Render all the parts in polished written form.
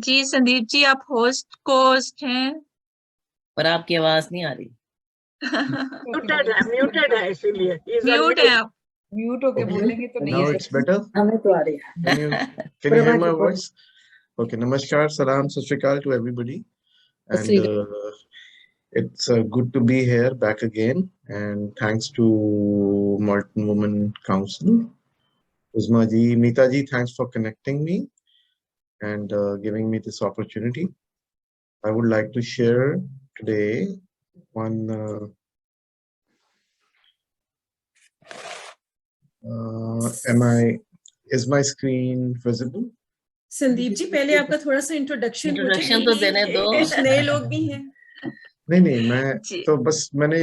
जी संदीप जी, आप होस्ट हैं। पर आपकी आवाज नहीं आ रही। म्यूटेड है इसीलिए म्यूट है आप। म्यूट होके बोलेंगे तो नहीं Now है। it's better. हमें तो आ रही है। Can you hear my voice? Okay, namaskar, salam, sat sri akal to everybody, and it's good to be here back again. And thanks to Martin Women Council, Uzma ji, Meeta ji, thanks for connecting me and giving me this opportunity. I would like to share today one. Is my screen visible? Sandeep ji, पहले आपका थोड़ा सा introduction तो देने दो। कुछ नए लोग भी हैं। नहीं मैं तो बस मैंने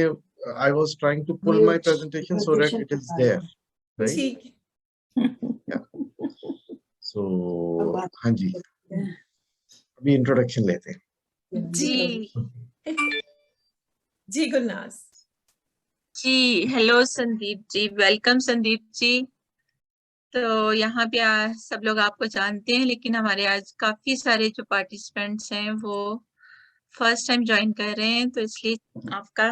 I was trying to pull my presentation so that it is there, right? ठीक। Yeah. So हाँ जी, अभी इंट्रोडक्शन लेते हैं। जी गुरनाज जी, हेलो संदीप जी, वेलकम संदीप जी। तो यहाँ पे सब लोग आपको जानते हैं, लेकिन हमारे आज काफी सारे जो पार्टिसिपेंट्स हैं वो फर्स्ट टाइम ज्वाइन कर रहे हैं, तो इसलिए आपका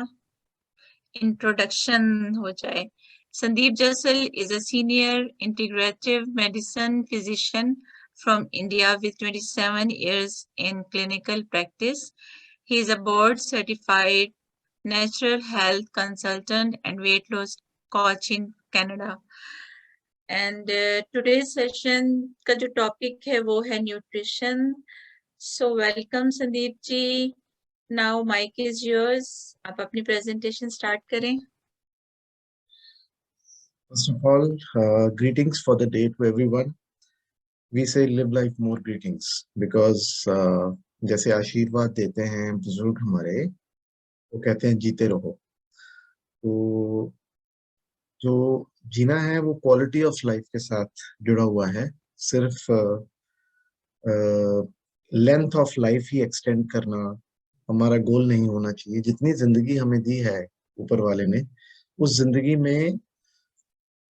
इंट्रोडक्शन हो जाए। Sandeep Jassal is a senior integrative medicine physician from India with 27 years in clinical practice. He is a board certified natural health consultant and weight loss coach in Canada. And today's session का जो topic है वो है nutrition. So welcome Sandeep ji. Now mic is yours. आप अपनी presentation start करें. First of all, greetings for the day to everyone. We say live life more greetings because जैसे आशीर्वाद देते हैं बुजुर्ग हमारे, वो कहते हैं जीते रहो। तो जो जीना है वो क्वालिटी ऑफ लाइफ के साथ जुड़ा हुआ है, सिर्फ length of life he extend करना हमारा गोल नहीं होना चाहिए। जितनी जिंदगी हमें दी है ऊपर वाले ने, उस जिंदगी में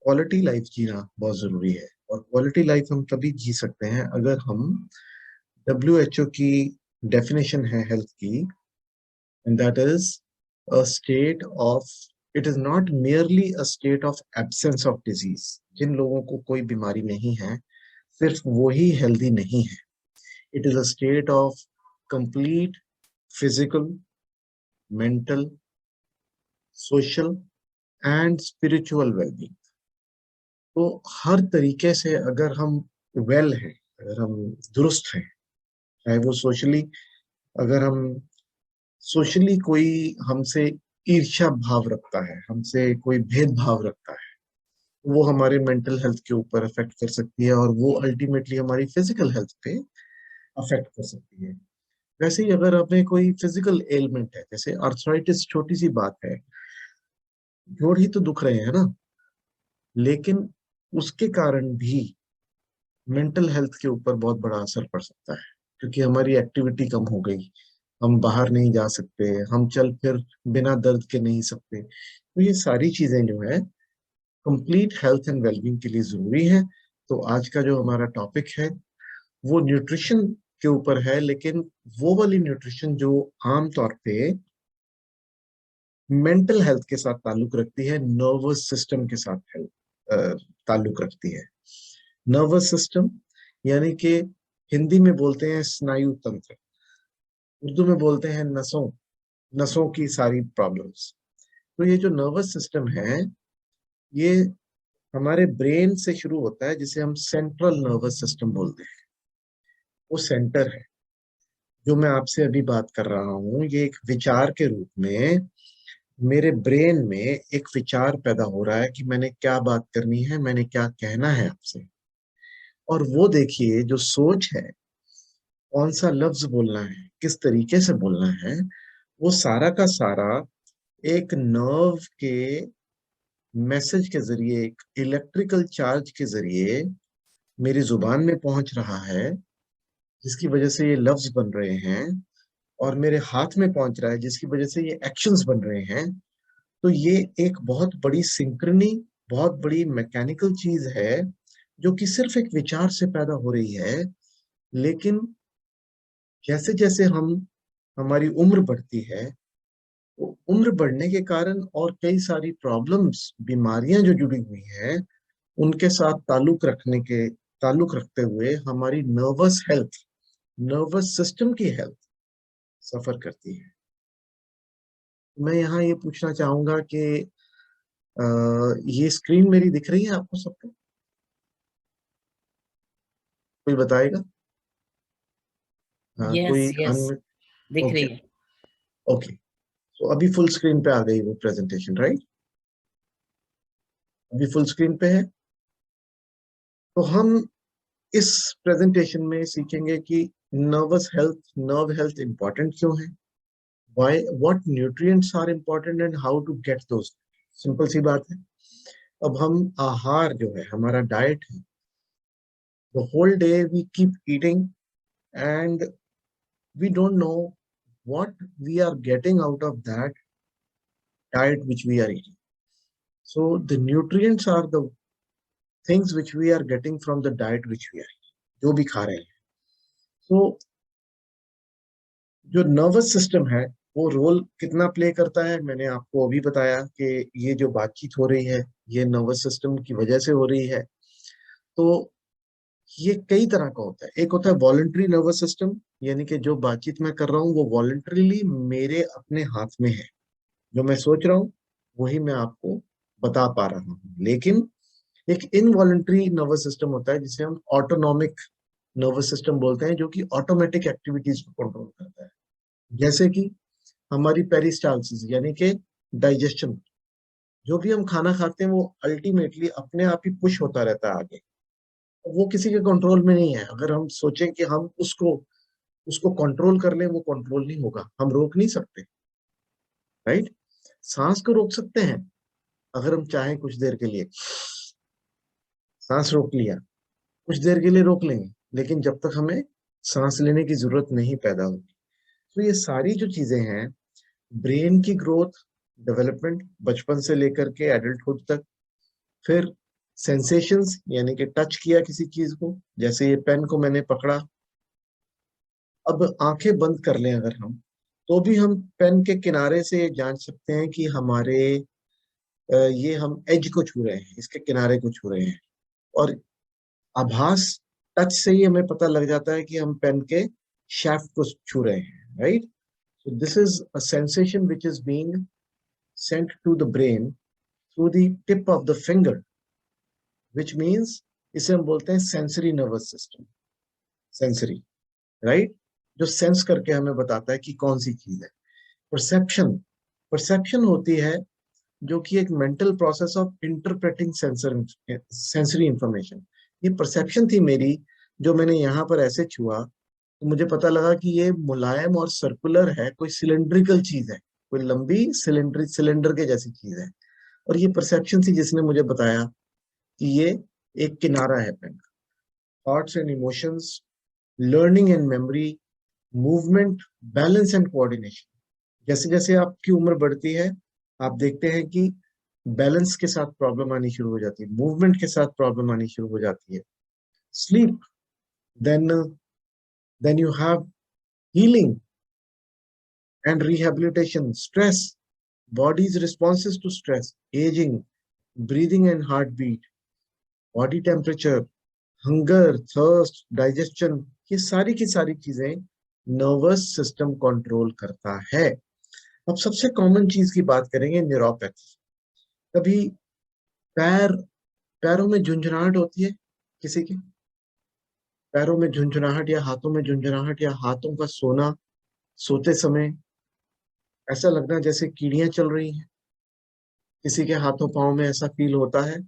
क्वालिटी लाइफ जीना बहुत जरूरी है। और क्वालिटी लाइफ हम तभी जी सकते हैं अगर हम WHO की डेफिनेशन है हेल्थ की, and that is a state of, it is not merely a state of absence of disease. जिन लोगों को कोई बीमारी नहीं है, सिर्फ वो ही हेल्दी नहीं है। It is a state of complete physical, mental, social and spiritual wellbeing. तो हर तरीके से अगर हम वेल हैं, अगर हम दुरुस्त हैं, चाहे वो सोशली, अगर हम सोशली कोई हमसे ईर्ष्या भाव रखता है, हमसे कोई भेदभाव रखता है, वो हमारे मेंटल हेल्थ के ऊपर अफेक्ट कर सकती है और वो अल्टीमेटली हमारी फिजिकल हेल्थ पे अफेक्ट कर सकती है। वैसे ही अगर हमें कोई फिजिकल एलिमेंट है, जैसे आर्थराइटिस, छोटी सी बात है, जोड़ ही तो दुख रहे हैं ना, लेकिन उसके कारण भी मेंटल हेल्थ के ऊपर बहुत बड़ा असर पड़ सकता है, क्योंकि हमारी एक्टिविटी कम हो गई, हम बाहर नहीं जा सकते, हम चल फिर बिना दर्द के नहीं सकते। तो ये सारी चीजें जो है कंप्लीट हेल्थ एंड वेलबींग के लिए जरूरी है। तो आज का जो हमारा टॉपिक है वो न्यूट्रिशन के ऊपर है, लेकिन वो वाली न्यूट्रिशन जो आमतौर पे मेंटल हेल्थ के साथ ताल्लुक रखती है, नर्वस सिस्टम के साथ ताल्लुक रखती है। नर्वस सिस्टम यानी कि हिंदी में बोलते हैं स्नायु तंत्र, उर्दू में बोलते हैं नसों की सारी प्रॉब्लम्स। तो ये जो नर्वस सिस्टम है, ये हमारे ब्रेन से शुरू होता है, जिसे हम सेंट्रल नर्वस सिस्टम बोलते हैं। वो सेंटर है। जो मैं आपसे अभी बात कर रहा हूँ, ये एक विचार के रूप में मेरे ब्रेन में एक विचार पैदा हो रहा है कि मैंने क्या बात करनी है, मैंने क्या कहना है आपसे। और वो देखिए, जो सोच है, कौन सा लफ्ज बोलना है, किस तरीके से बोलना है, वो सारा का सारा एक नर्व के मैसेज के जरिए, एक इलेक्ट्रिकल चार्ज के जरिए मेरी जुबान में पहुंच रहा है, जिसकी वजह से ये लफ्ज बन रहे हैं, और मेरे हाथ में पहुंच रहा है, जिसकी वजह से ये एक्शंस बन रहे हैं। तो ये एक बहुत बड़ी सिंक्रोनी, बहुत बड़ी मैकेनिकल चीज है, जो कि सिर्फ एक विचार से पैदा हो रही है, लेकिन जैसे जैसे हमारी उम्र बढ़ती है, तो उम्र बढ़ने के कारण और कई सारी प्रॉब्लम्स, बीमारियां जो जुड़ी हुई है, उनके साथ ताल्लुक रखते हुए हमारी नर्वस सिस्टम की हेल्थ सफर करती है। मैं यहाँ ये पूछना चाहूंगा कि ये स्क्रीन मेरी दिख रही है आपको सबको? कोई बताएगा? हाँ, यस कोई यस, दिख ओके रही है। ओके। तो अभी फुल स्क्रीन पे आ गई वो प्रेजेंटेशन, राइट? अभी फुल स्क्रीन पे है। तो हम इस प्रेजेंटेशन में सीखेंगे कि नर्व हेल्थ इंपॉर्टेंट क्यों है, why, what nutrients are important and how to get those. Simple सी बात है। अब हम आहार जो है, हमारा डाइट है, the whole day we keep eating and we don't know what we are getting out of that diet which we are eating. So the nutrients are the things which we are getting from the diet which we are eating, जो भी खा रहे हैं। So जो nervous system है, वो role कितना play करता है, मैंने आपको अभी बताया कि ये जो बातचीत हो रही है, ये नर्वस सिस्टम की वजह से हो रही है। तो ये कई तरह का होता है। एक होता है वॉलंटरी नर्वस सिस्टम, यानी कि जो बातचीत मैं कर रहा हूँ वो वॉलंटरीली मेरे अपने हाथ में है। जो मैं सोच रहा हूँ वही मैं आपको बता पा रहा हूँ। लेकिन एक इनवॉलंटरी नर्वस सिस्टम होता है जिसे हम ऑटोनॉमिक नर्वस सिस्टम बोलते हैं, जो कि ऑटोमेटिक एक्टिविटीज को कंट्रोल करता है। जैसे कि हमारी पेरिस्टाल्सिस यानी कि डाइजेशन, जो भी हम खाना खाते हैं वो अल्टीमेटली अपने आप ही पुश होता रहता है आगे। वो किसी के कंट्रोल में नहीं है। अगर हम सोचें कि हम उसको उसको कंट्रोल कर लें, वो कंट्रोल नहीं होगा, हम रोक नहीं सकते, राइट? सांस को रोक सकते हैं अगर हम चाहें, कुछ देर के लिए सांस रोक लिया, कुछ देर के लिए रोक लेंगे, लेकिन जब तक हमें सांस लेने की जरूरत नहीं पैदा होगी। तो ये सारी जो चीजें हैं, ब्रेन की ग्रोथ, डेवलपमेंट, बचपन से लेकर के एडल्टहुड तक, फिर सेंसेशंस यानी कि टच किया किसी चीज को, जैसे ये पेन को मैंने पकड़ा, अब आंखें बंद कर लें अगर हम, तो भी हम पेन के किनारे से जान सकते हैं कि ये हम एज को छू रहे हैं, इसके किनारे को छू रहे हैं। और आभास, टच से ही हमें पता लग जाता है कि हम पेन के शाफ्ट को छू रहे हैं, right? So this is a sensation which is being sent to the brain through the tip of the finger, which means इसे हम बोलते हैं sensory nervous system. Sensory, right? जो सेंस करके हमें बताता है कि कौन सी चीज है। परसेप्शन, परसेप्शन होती है जो कि एक mental process of interpreting sensory information. ये परसेप्शन थी मेरी, जो मैंने यहाँ पर ऐसे छुआ तो मुझे पता लगा कि ये मुलायम और सर्कुलर है, कोई सिलेंड्रिकल चीज है, कोई लंबी सिलेंडर के जैसी चीज है। और ये परसेप्शन थी जिसने मुझे बताया कि ये एक किनारा है पेन का। Thoughts and emotions, learning and memory, movement, balance and coordination. जैसे जैसे आपकी उम्र बढ़ती है, आप देखते हैं कि बैलेंस के साथ प्रॉब्लम आनी शुरू हो जाती है, मूवमेंट के साथ प्रॉब्लम आनी शुरू हो जाती है, sleep, then you have healing and rehabilitation, stress, body's responses to stress, aging, breathing and heart beat, body temperature, hunger, thirst, digestion, ये सारी की सारी चीजें नर्वस सिस्टम कंट्रोल करता है। अब सबसे कॉमन चीज की बात करेंगे, न्यूरोपैथी। कभी पैर पैरों में झुंझुनाहट होती है किसी के? पैरों में झुंझुनाहट या हाथों में झुंझुनाहट या हाथों का सोना, सोते समय ऐसा लगना जैसे कीड़ियां चल रही हैं, किसी के हाथों पांव में ऐसा फील होता है,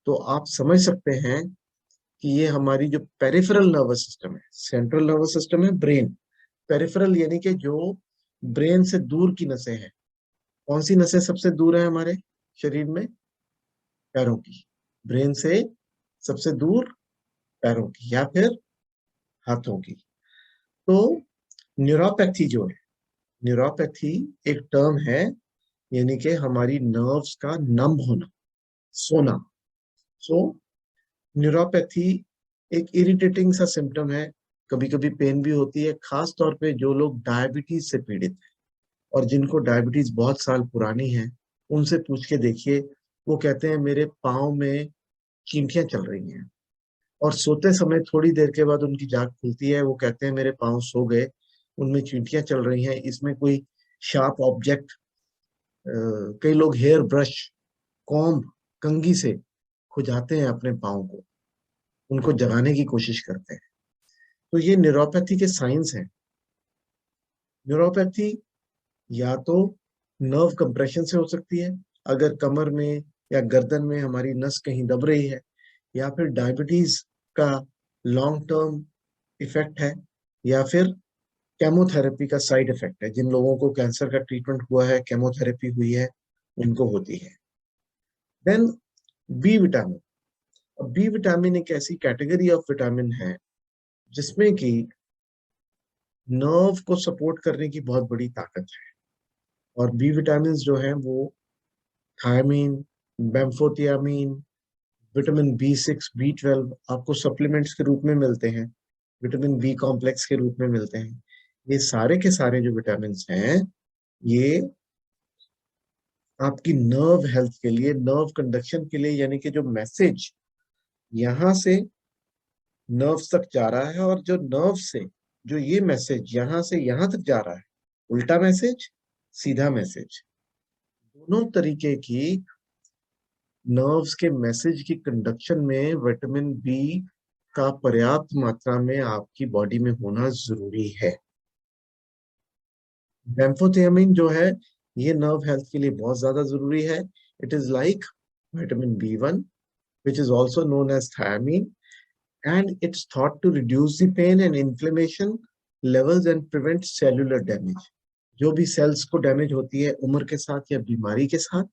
तो आप समझ सकते हैं कि ये हमारी जो पेरिफेरल नर्वस सिस्टम है, सेंट्रल नर्वस सिस्टम है ब्रेन, पेरिफेरल यानी कि जो ब्रेन से दूर की नसें हैं। कौन सी नसें सबसे दूर है हमारे शरीर में? पैरों की। ब्रेन से सबसे दूर पैरों की या फिर हाथों की। तो न्यूरोपैथी जो है, न्यूरोपैथी एक टर्म है, यानी कि हमारी नर्व्स का नम होना, सोना। सो न्यूरोपैथी एक इरिटेटिंग सा सिम्टम है कभी कभी पेन भी होती है, खास तौर पे जो लोग डायबिटीज से पीड़ित हैं और जिनको डायबिटीज बहुत साल पुरानी है, उनसे पूछ के देखिए, वो कहते हैं मेरे पाँव में चींटियां चल रही हैं। और सोते समय थोड़ी देर के बाद उनकी जाग खुलती है, वो कहते हैं मेरे पाँव सो गए, उनमें चींटियां चल रही हैं, इसमें कोई शार्प ऑब्जेक्ट, कई लोग हेयर ब्रश, कॉम्ब, कंघी से खुजाते हैं अपने पाँव को, उनको जगाने की कोशिश करते हैं। तो ये न्यूरोपैथी के साइंस हैं। न्यूरोपैथी या तो नर्व कंप्रेशन से हो सकती है, अगर कमर में या गर्दन में हमारी नस कहीं दब रही है, या फिर डायबिटीज का लॉन्ग टर्म इफेक्ट है, या फिर केमोथेरेपी का साइड इफेक्ट है। जिन लोगों को कैंसर का ट्रीटमेंट हुआ है, केमोथेरेपी हुई है, उनको होती है। Then B vitamin. अब बी विटामिन एक ऐसी कैटेगरी ऑफ विटामिन है जिसमें कि नर्व को सपोर्ट करने की बहुत बड़ी ताकत है। और बी विटामिन जो हैं वो थायमीन, बेम्फोथियामीन, विटामिन B6, B12 आपको सप्लीमेंट्स के रूप में मिलते हैं, विटामिन बी कॉम्प्लेक्स के रूप में मिलते हैं। ये सारे के सारे जो विटामिन हैं, ये आपकी नर्व हेल्थ के लिए, नर्व कंडक्शन के लिए, यानी कि जो मैसेज यहाँ से नर्व तक जा रहा है और जो नर्व से जो ये मैसेज यहाँ से यहाँ तक जा रहा है, उल्टा मैसेज, सीधा मैसेज, दोनों तरीके की नर्व्स के मैसेज की कंडक्शन में विटामिन बी का पर्याप्त मात्रा में आपकी बॉडी में होना जरूरी है। बेम्फोथियामिन जो है, ये नर्व हेल्थ के लिए बहुत ज्यादा जरूरी है। It is like vitamin B1, which is also known as thiamine, and it's thought to reduce the pain and inflammation levels and prevent cellular damage. जो भी सेल्स को डैमेज होती है उम्र के साथ या बीमारी के साथ,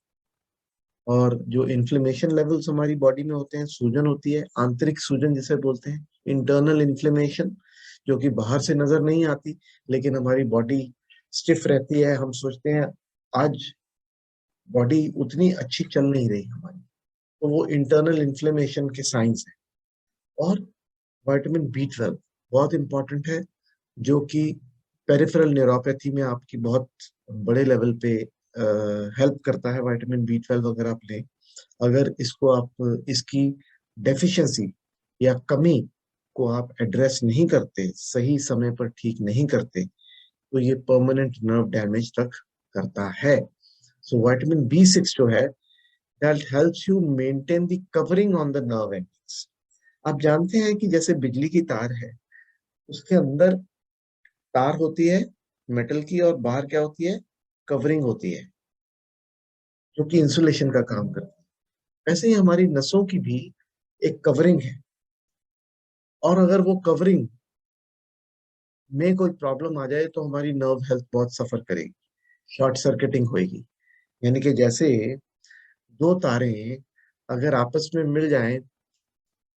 और जो इन्फ्लेमेशन लेवल्स हमारी बॉडी में होते हैं, सूजन होती है, आंतरिक सूजन जिसे बोलते हैं, इंटरनल इन्फ्लेमेशन, जो कि बाहर से नजर नहीं आती, लेकिन हमारी बॉडी स्टिफ रहती है, हम सोचते हैं आज बॉडी उतनी अच्छी चल नहीं रही हमारी, तो वो इंटरनल इन्फ्लेमेशन के साइंस है। और विटामिन B12 बहुत इंपॉर्टेंट है, जो कि पेरिफेरल न्यूरोपैथी में आपकी बहुत बड़े लेवल पे हेल्प करता है। विटामिन B12 अगर आप लें, अगर इसको आप इसकी डेफिशिएंसी या कमी को आप एड्रेस नहीं करते, सही समय पर ठीक नहीं करते, तो ये परमानेंट नर्व डैमेज तक करता है। सो विटामिन B6 जो है, that helps you maintain the covering on the nerve endings. आप जानते हैं कि जैसे बिजली की तार है, उसके अंदर तार होती है मेटल की, और बाहर क्या होती है, कवरिंग होती है, जो कि इंसुलेशन का काम करती है। ऐसे ही हमारी नसों की भी एक कवरिंग है, और अगर वो कवरिंग में कोई प्रॉब्लम आ जाए तो हमारी नर्व हेल्थ बहुत सफर करेगी, शॉर्ट सर्किटिंग होगी। यानी कि जैसे दो तारें अगर आपस में मिल जाएं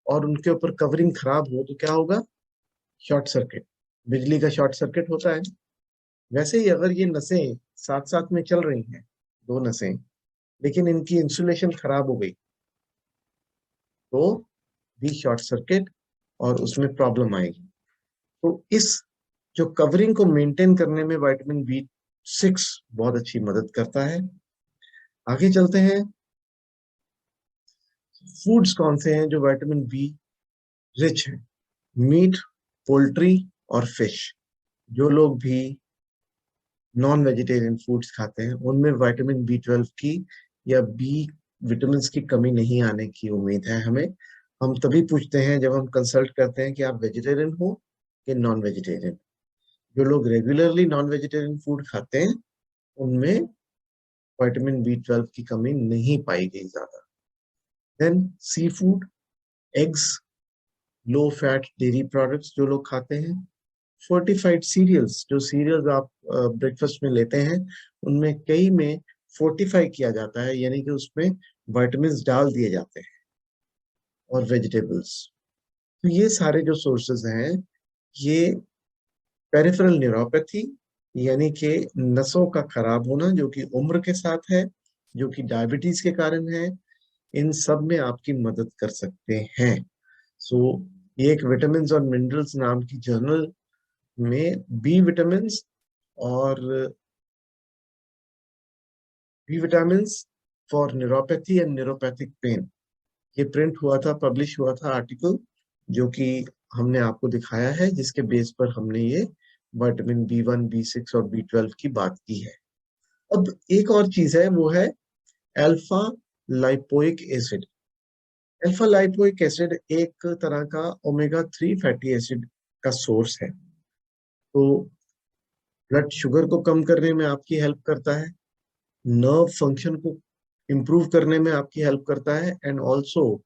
और उनके ऊपर कवरिंग खराब हो तो क्या होगा, शॉर्ट सर्किट, बिजली का शॉर्ट सर्किट होता है। वैसे ही अगर ये नसें साथ साथ में चल रही हैं, दो नसें, लेकिन इनकी इंसुलेशन खराब हो गई, तो भी शॉर्ट सर्किट और उसमें प्रॉब्लम आएगी। तो इस जो कवरिंग को मेंटेन करने में विटामिन B6 बहुत अच्छी मदद करता है। आगे चलते हैं, फूड्स कौन से हैं जो विटामिन बी रिच हैं। मीट, पोल्ट्री और फिश। जो लोग भी नॉन वेजिटेरियन फूड्स खाते हैं उनमें विटामिन B12 की या बी विटामिन की कमी नहीं आने की उम्मीद है हमें। हम तभी पूछते हैं जब हम कंसल्ट करते हैं कि आप वेजिटेरियन हो कि नॉन वेजिटेरियन। जो लोग रेगुलरली नॉन वेजिटेरियन फूड खाते हैं उनमें विटामिन B12 की कमी नहीं पाई गई ज्यादा। Then seafood, eggs, low fat dairy products जो लोग खाते हैं, फोर्टिफाइड सीरियल्स, जो सीरियल्स आप ब्रेकफास्ट में लेते हैं उनमें कई में फोर्टिफाई किया जाता है, यानी कि उसमें विटामिन डाल दिए जाते हैं, और वेजिटेबल्स। तो ये सारे जो सोर्सेज हैं, ये पेरिफेरल न्यूरोपैथी यानी कि नसों का खराब होना जो कि उम्र के साथ है, जो कि डायबिटीज के कारण है, इन सब में आपकी मदद कर सकते हैं। सो ये एक विटामिन्स और मिनरल्स नाम की जर्नल में बी विटामिन्स और B vitamins for neuropathy and neuropathic pain, ये प्रिंट हुआ था, पब्लिश हुआ था आर्टिकल, जो कि हमने आपको दिखाया है, जिसके बेस पर हमने ये विटामिन B1, B6 और B12 की बात की है। अब एक और चीज है, वो है alpha lipoic acid. Alpha lipoic acid एक तरह का ओमेगा 3 फैटी एसिड का सोर्स है। तो ब्लड शुगर को कम करने में आपकी हेल्प करता है, नर्व फंक्शन को इम्प्रूव करने में आपकी हेल्प करता है, and also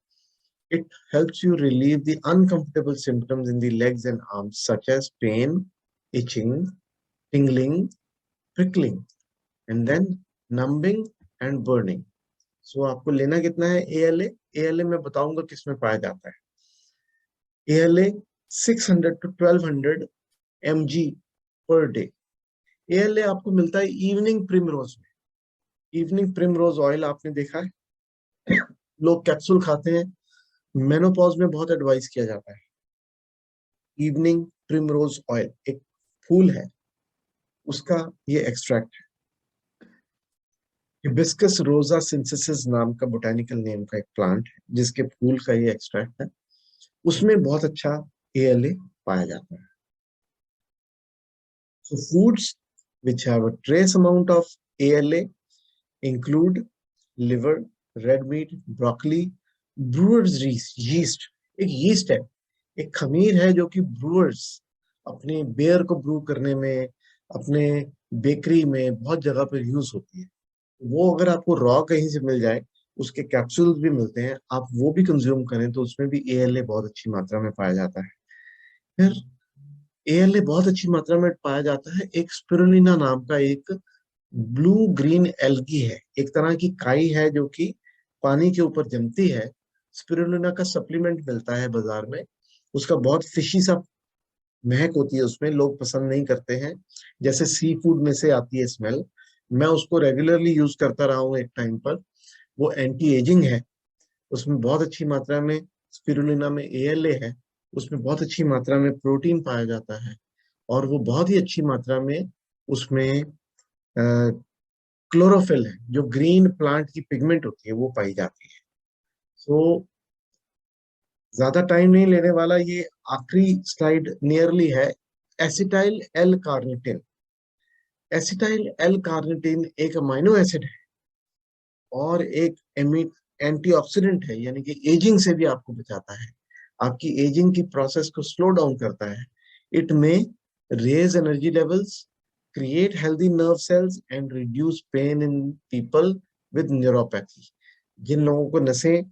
it helps you relieve the uncomfortable symptoms in the legs and arms such as pain, itching, tingling, prickling, and then numbing and burning. So आपको लेना कितना है ALA? ALA मैं बताऊंगा किसमें पाया जाता है। ALA 600 to 1200 mg per day। ALA आपको मिलता है इवनिंग प्रिमरोज में। इवनिंग प्रिमरोज ऑयल आपने देखा है, लोग कैप्सूल खाते हैं, मेनोपॉज में बहुत एडवाइस किया जाता है। इवनिंग प्रिमरोज ऑयल एक फूल है, उसका ये एक्सट्रैक्ट है। हिबिस्कस रोजा सिंथेसिस नाम का बोटेनिकल नेम का एक प्लांट है, जिसके फूल का ये एक्सट्रैक्ट है, उसमें बहुत अच्छा ALA पाया जाता है। So foods which have a trace amount of ALA include liver, red meat, broccoli, brewer's yeast। एक यीस्ट है, एक खमीर है, जो कि ब्रूअर्स अपने बेयर को ब्रू करने में, अपने बेकरी में बहुत जगह पर यूज होती है। वो अगर आपको रॉ कहीं से मिल जाए, उसके कैप्सूल्स भी मिलते हैं, आप वो भी कंज्यूम करें तो उसमें भी ALA बहुत अच्छी मात्रा में पाया जाता है। फिर ALA बहुत अच्छी मात्रा में पाया जाता है एक स्पिरुलिना नाम का एक ब्लू ग्रीन एल्गी है, एक तरह की काई है जो कि पानी के ऊपर जमती है। स्पिरुलिना का सप्लीमेंट मिलता है बाजार में, उसका बहुत फिशी सा महक होती है, उसमें लोग पसंद नहीं करते हैं, जैसे सी फूड में से आती है स्मेल। मैं उसको रेगुलरली यूज करता रहा हूँ एक टाइम पर। वो एंटी एजिंग है, उसमें बहुत अच्छी मात्रा में स्पिरुलिना में ALA है, उसमें बहुत अच्छी मात्रा में प्रोटीन पाया जाता है, और वो बहुत ही अच्छी मात्रा में उसमें क्लोरोफिल है, जो ग्रीन प्लांट की पिगमेंट होती है वो पाई जाती है। सो ज्यादा टाइम नहीं लेने वाला, ये आखिरी स्लाइड नियरली है। Acetyl L carnitine. Acetyl L carnitine एक अमाइनो एसिड है और एक एंटीऑक्सीडेंट है, यानी कि एजिंग से भी आपको बचाता है, आपकी एजिंग की प्रोसेस को स्लो डाउन करता है। It may raise energy levels, create healthy nerve cells and reduce pain in people with neuropathy। जिन लोगों को नसें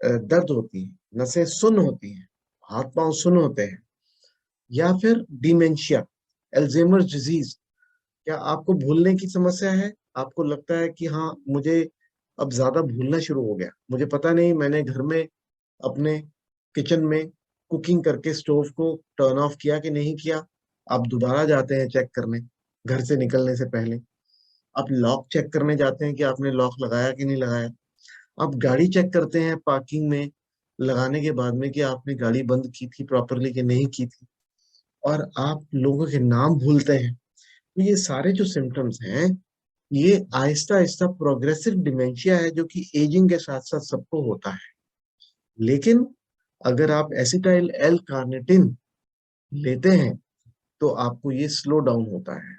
दर्द होती हैं, नसें सुन्न होती हैं, हाथ पांव सुन्न होते हैं, या फिर डिमेंशिया, एल्जाइमर डिजीज, क्या आपको भूलने की समस्या है? आपको लगता है कि हाँ, मुझे अब ज्यादा भूलना शुरू हो गया, मुझे पता नहीं मैंने घर में अपने किचन में कुकिंग करके स्टोव को टर्न ऑफ किया कि नहीं किया। आप दोबारा जाते हैं चेक करने घर से निकलने से पहले, आप लॉक चेक करने जाते हैं कि आपने लॉक लगाया कि नहीं लगाया, आप गाड़ी चेक करते हैं पार्किंग में लगाने के बाद में कि आपने गाड़ी बंद की थी प्रॉपरली कि नहीं की थी, और आप लोगों के नाम भूलते हैं। तो ये सारे जो सिम्टम्स हैं, ये आहिस्ता आहिस्ता प्रोग्रेसिव डिमेंशिया है, जो कि एजिंग के साथ साथ सबको होता है। लेकिन अगर आप एसिटाइल एल कार्निटिन लेते हैं तो आपको ये स्लो डाउन होता है।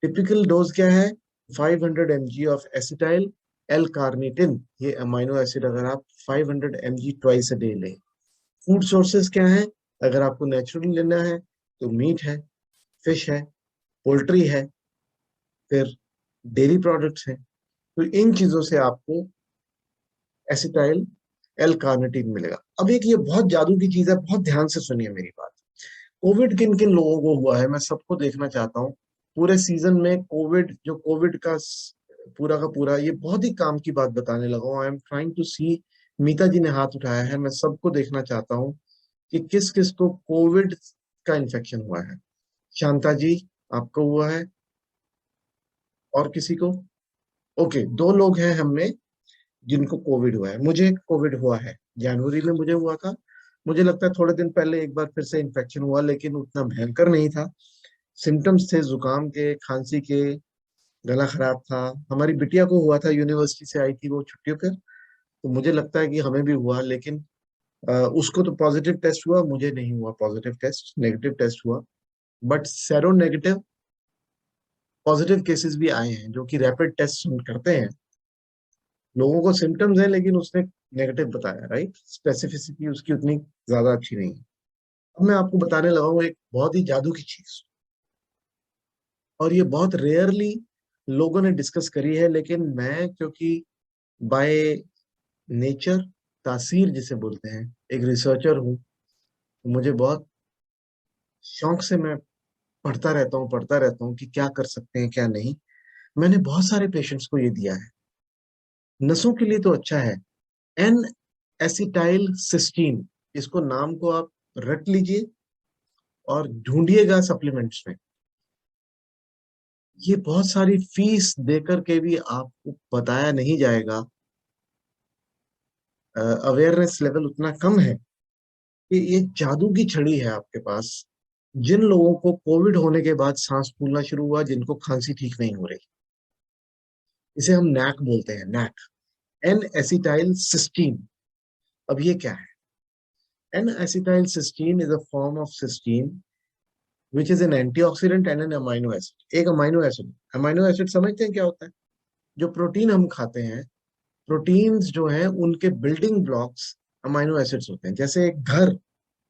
टिपिकल डोज क्या है? 500 mg of acetyl L carnitine, ये अमाइनो एसिड अगर आप 500 mg ट्वाइस अ डे लें। फूड सोर्सेज क्या है? अगर आपको नेचुरल लेना है तो मीट है, फिश है, पोल्ट्री है, फिर डेयरी प्रोडक्ट्स हैं। तो इन चीजों से आपको एसिटाइल एल कार्निटिन मिलेगा। अब एक ये बहुत जादू की चीज है, बहुत ध्यान से सुनिए मेरी बात। कोविड किन किन लोगों को हुआ है, मैं सबको देखना चाहता हूँ। पूरे सीजन में कोविड, जो कोविड का पूरा का पूरा, ये बहुत ही काम की बात बताने लगा हूँ। आई एम ट्राइंग टू सी, मीता जी ने हाथ उठाया है, मैं सबको देखना चाहता हूँ कि किस किस को कोविड का इन्फेक्शन हुआ है। शांता जी, आपको हुआ है? और किसी को? ओके, 2 लोग हैं हम में जिनको कोविड हुआ है। मुझे कोविड हुआ है, जनवरी में मुझे हुआ था, मुझे लगता है थोड़े दिन पहले एक बार फिर से इन्फेक्शन हुआ, लेकिन उतना भयंकर नहीं था। सिम्टम्स थे जुकाम के, खांसी के, गला खराब था। हमारी बिटिया को हुआ था, यूनिवर्सिटी से आई थी वो छुट्टियों पर, तो मुझे लगता है कि हमें भी हुआ, लेकिन उसको तो पॉजिटिव टेस्ट हुआ, मुझे नहीं हुआ पॉजिटिव टेस्ट, नेगेटिव टेस्ट हुआ। But sero negative positive cases भी आए हैं, जो कि रैपिड टेस्ट हम करते हैं। लोगों को सिम्टम्स हैं लेकिन उसने नेगेटिव बताया, राइट? स्पेसिफिसिटी उसकी उतनी ज्यादा अच्छी नहीं है। अब मैं आपको बताने लगा हूँ एक बहुत ही जादू की चीज, और ये बहुत रेयरली लोगों ने डिस्कस करी है, लेकिन मैं क्योंकि बाय नेचर, तासीर जिसे बोलते हैं, एक रिसर्चर हूँ, तो मुझे बहुत शौक से मैं पढ़ता रहता हूँ कि क्या कर सकते हैं क्या नहीं। मैंने बहुत सारे पेशेंट्स को ये दिया है। नसों के लिए तो अच्छा है, एन एसिटाइल सिस्टीन, इसको नाम को आप रट लीजिए और ढूंढिएगा सप्लीमेंट्स में। ये बहुत सारी फीस देकर के भी आपको बताया नहीं जाएगा। अवेयरनेस लेवल उतना कम है कि ये जादू की छड़ी है आपके पास। जिन लोगों को कोविड होने के बाद सांस फूलना शुरू हुआ, जिनको खांसी ठीक नहीं हो रही, इसे हम नैक बोलते हैं, नैक, एन एसिटाइल सिस्टीन। अब ये क्या है? N acetyl cysteine is a form of cysteine which is an antioxidant and an amino acid. एक अमाइनो एसिड, अमाइनो एसिड समझते हैं क्या होता है? जो प्रोटीन हम खाते हैं, प्रोटीन्स जो हैं उनके बिल्डिंग ब्लॉक्स अमाइनो एसिड्स होते हैं। जैसे एक घर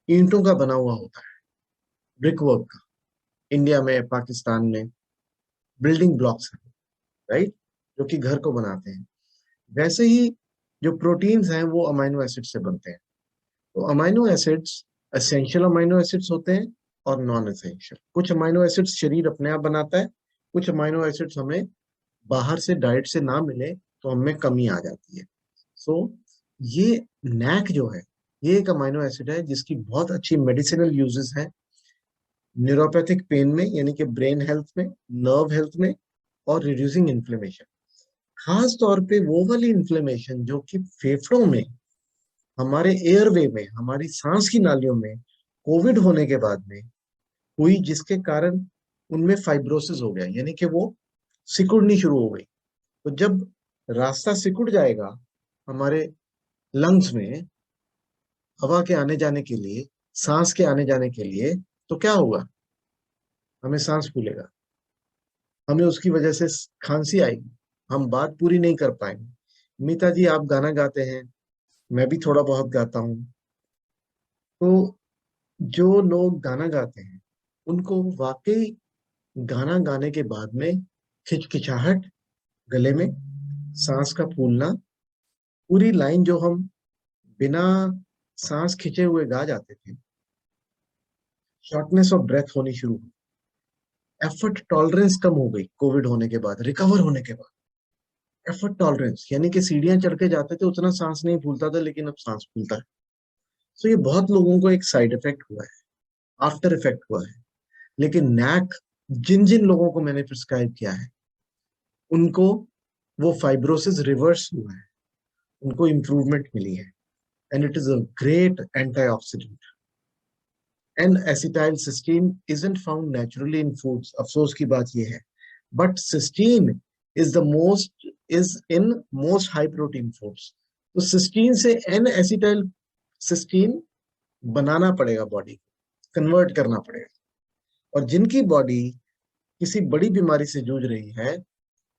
ईंटों का बना हुआ होता है, ब्रिक वर्क का, इंडिया में, पाकिस्तान में बिल्डिंग ब्लॉक्स हैं, राइट, जो कि घर को बनाते हैं। वैसे ही जो प्रोटीन्स हैं वो अमाइनो एसिड से बनते हैं। तो amino acids essential amino acids होते हैं और नॉन एसेंशियल। कुछ अमाइनो एसिड्स शरीर अपने आप बनाता है, कुछ अमाइनो एसिड्स हमें बाहर से डाइट से ना मिले तो हमें कमी आ जाती है। सो ये नैक जो है, ये एक अमाइनो एसिड है जिसकी बहुत अच्छी मेडिसिनल यूजेस हैं, न्यूरोपैथिक पेन में, यानी कि ब्रेन हेल्थ में, नर्व हेल्थ में, और रिड्यूसिंग इन्फ्लेमेशन। खास तौर पे वो वाली इन्फ्लेमेशन जो कि फेफड़ों में, हमारे एयरवे में, हमारी सांस की नालियों में कोविड होने के बाद में हुई, जिसके कारण उनमें फाइब्रोसिस हो गया, यानी कि वो सिकुड़नी शुरू हो गई। तो जब रास्ता सिकुड़ जाएगा हमारे लंग्स में हवा के आने जाने के लिए, सांस के आने जाने के लिए, तो क्या होगा? हमें सांस फूलेगा, हमें उसकी वजह से खांसी आएगी, हम बात पूरी नहीं कर पाएंगे। मीता जी, आप गाना गाते हैं, मैं भी थोड़ा बहुत गाता हूँ, तो जो लोग गाना गाते हैं उनको वाकई गाना गाने के बाद में खिचखिचाहट गले में, सांस का फूलना, पूरी लाइन जो हम बिना सांस खिंचे हुए गा जाते थे, शॉर्टनेस ऑफ ब्रेथ होनी शुरू हुई, एफर्ट टॉलरेंस कम हो गई कोविड होने के बाद, रिकवर होने के बाद। एफर्ट टॉलरेंस यानी कि सीढ़ियां चढ़ के जाते थे, उतना सांस नहीं फूलता था, लेकिन अब सांस फूलता है। तो ये बहुत लोगों को एक साइड इफेक्ट हुआ है, आफ्टर इफेक्ट हुआ है। लेकिन नैक जिन जिन लोगों को मैंने प्रिस्क्राइब किया है, उनको वो फाइब्रोसिस रिवर्स हुआ है, उनको इम्प्रूवमेंट मिली है, and it is a great antioxidant. N acetyl cysteine isn't found naturally in foods, अफसोस की बात यह है, but cysteine is in most high protein foods. तो सिस्टीन से एन एसिटाइल सिस्टीन बनाना पड़ेगा, बॉडी कन्वर्ट करना पड़ेगा। और जिनकी बॉडी किसी बड़ी बीमारी से जूझ रही है,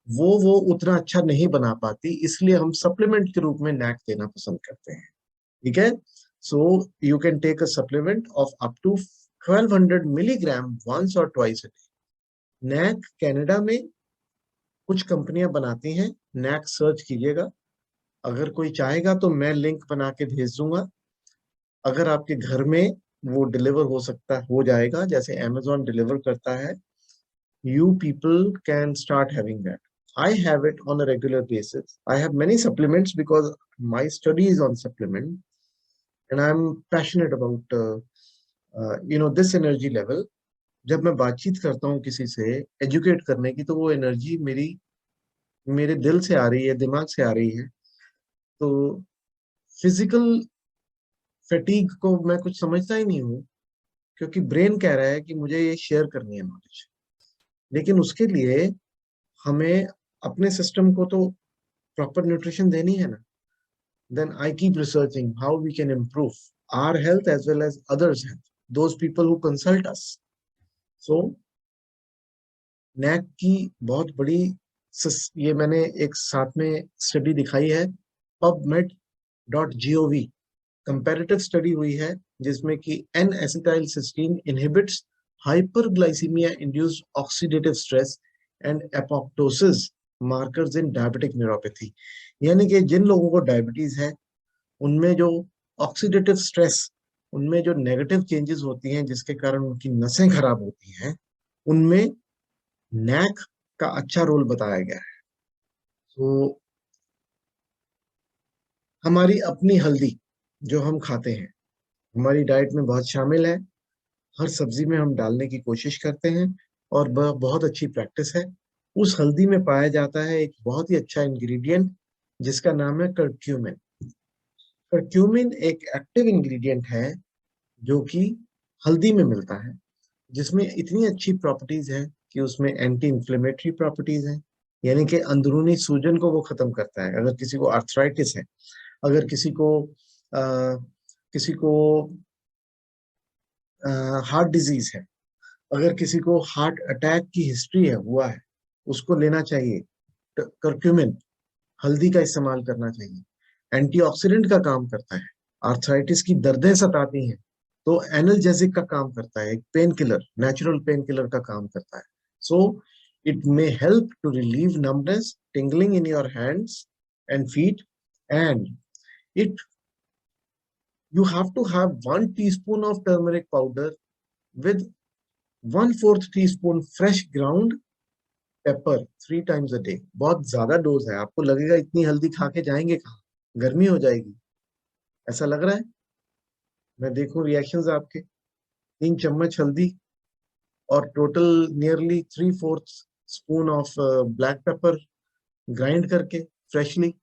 वो उतना अच्छा नहीं बना पाती, इसलिए हम सप्लीमेंट के रूप में नैक देना पसंद करते हैं। ठीक है? So you can take a supplement of up to 1200 milligram once or twice a day. नैक कनाडा में कुछ कंपनियां बनाती हैं, नैक सर्च कीजिएगा। अगर कोई चाहेगा तो मैं लिंक बना के भेज दूंगा। अगर आपके घर में वो डिलीवर हो सकता, हो जाएगा, जैसे Amazon डिलीवर करता है, you people can start having that. I have it on a regular basis. I have many supplements because my study is on supplement, and I'm passionate about this energy level. जब मैं बातचीत करता हूँ किसी से educate करने की, तो वो एनर्जी मेरे दिल से आ रही है, दिमाग से आ रही है। तो फिजिकल फैटीग को मैं कुछ समझता ही नहीं हूँ, क्योंकि ब्रेन कह रहा है कि मुझे ये शेयर करनी है नॉलेज, लेकिन उसके लिए हमें अपने सिस्टम को तो प्रॉपर न्यूट्रिशन देनी है ना. Then I keep researching how we can improve our health as well as others' health, those people who consult us. So NAC की बहुत बड़ी ये मैंने एक साथ में स्टडी दिखाई है, PubMed.gov कंपैरेटिव स्टडी हुई है, जिसमें कि N-acetylcysteine inhibits hyperglycemia induced oxidative stress and apoptosis markers in diabetic neuropathy. यानी कि जिन लोगों को डायबिटीज है उनमें जो ऑक्सीडेटिव स्ट्रेस, उनमें जो नेगेटिव चेंजेस होती हैं जिसके कारण उनकी नसें खराब होती हैं, उनमें नैक का अच्छा रोल बताया गया है. तो हमारी अपनी हल्दी जो हम खाते हैं हमारी डाइट में बहुत शामिल है, हर सब्जी में हम डालने की कोशिश करते हैं और बहुत अच्छी प्रैक्टिस है. उस हल्दी में पाया जाता है एक बहुत ही अच्छा इंग्रेडिएंट जिसका नाम है कर्क्यूमिन. कर्क्यूमिन एक एक्टिव इंग्रेडिएंट है जो कि हल्दी में मिलता है, जिसमें इतनी अच्छी प्रॉपर्टीज है कि उसमें एंटी इंफ्लेमेटरी प्रॉपर्टीज हैं, यानी कि अंदरूनी सूजन को वो खत्म करता है. अगर किसी को आर्थराइटिस है, अगर किसी को हार्ट डिजीज है, अगर किसी को हार्ट अटैक की हिस्ट्री है हुआ है, उसको लेना चाहिए कर्क्यूमिन, हल्दी का इस्तेमाल करना चाहिए. एंटीऑक्सीडेंट का काम करता है. आर्थराइटिस की दर्दें सताती हैं तो एनाल्जेसिक का काम करता है, एक pain killer, natural pain killer का काम करता है. So it may help to relieve numbness, tingling in your hands and feet, and it you have to have 1 teaspoon of turmeric powder with 1/4 teaspoon fresh ground pepper 3 times a day. बहुत ज्यादा dose है, आपको लगेगा इतनी हल्दी खा के जाएंगे कहाँ, गर्मी हो जाएगी, ऐसा लग रहा है. मैं देखूं रिएक्शंस आपके. 3 चम्मच हल्दी और total nearly 3/4 spoon of black pepper grind करके फ्रेशली.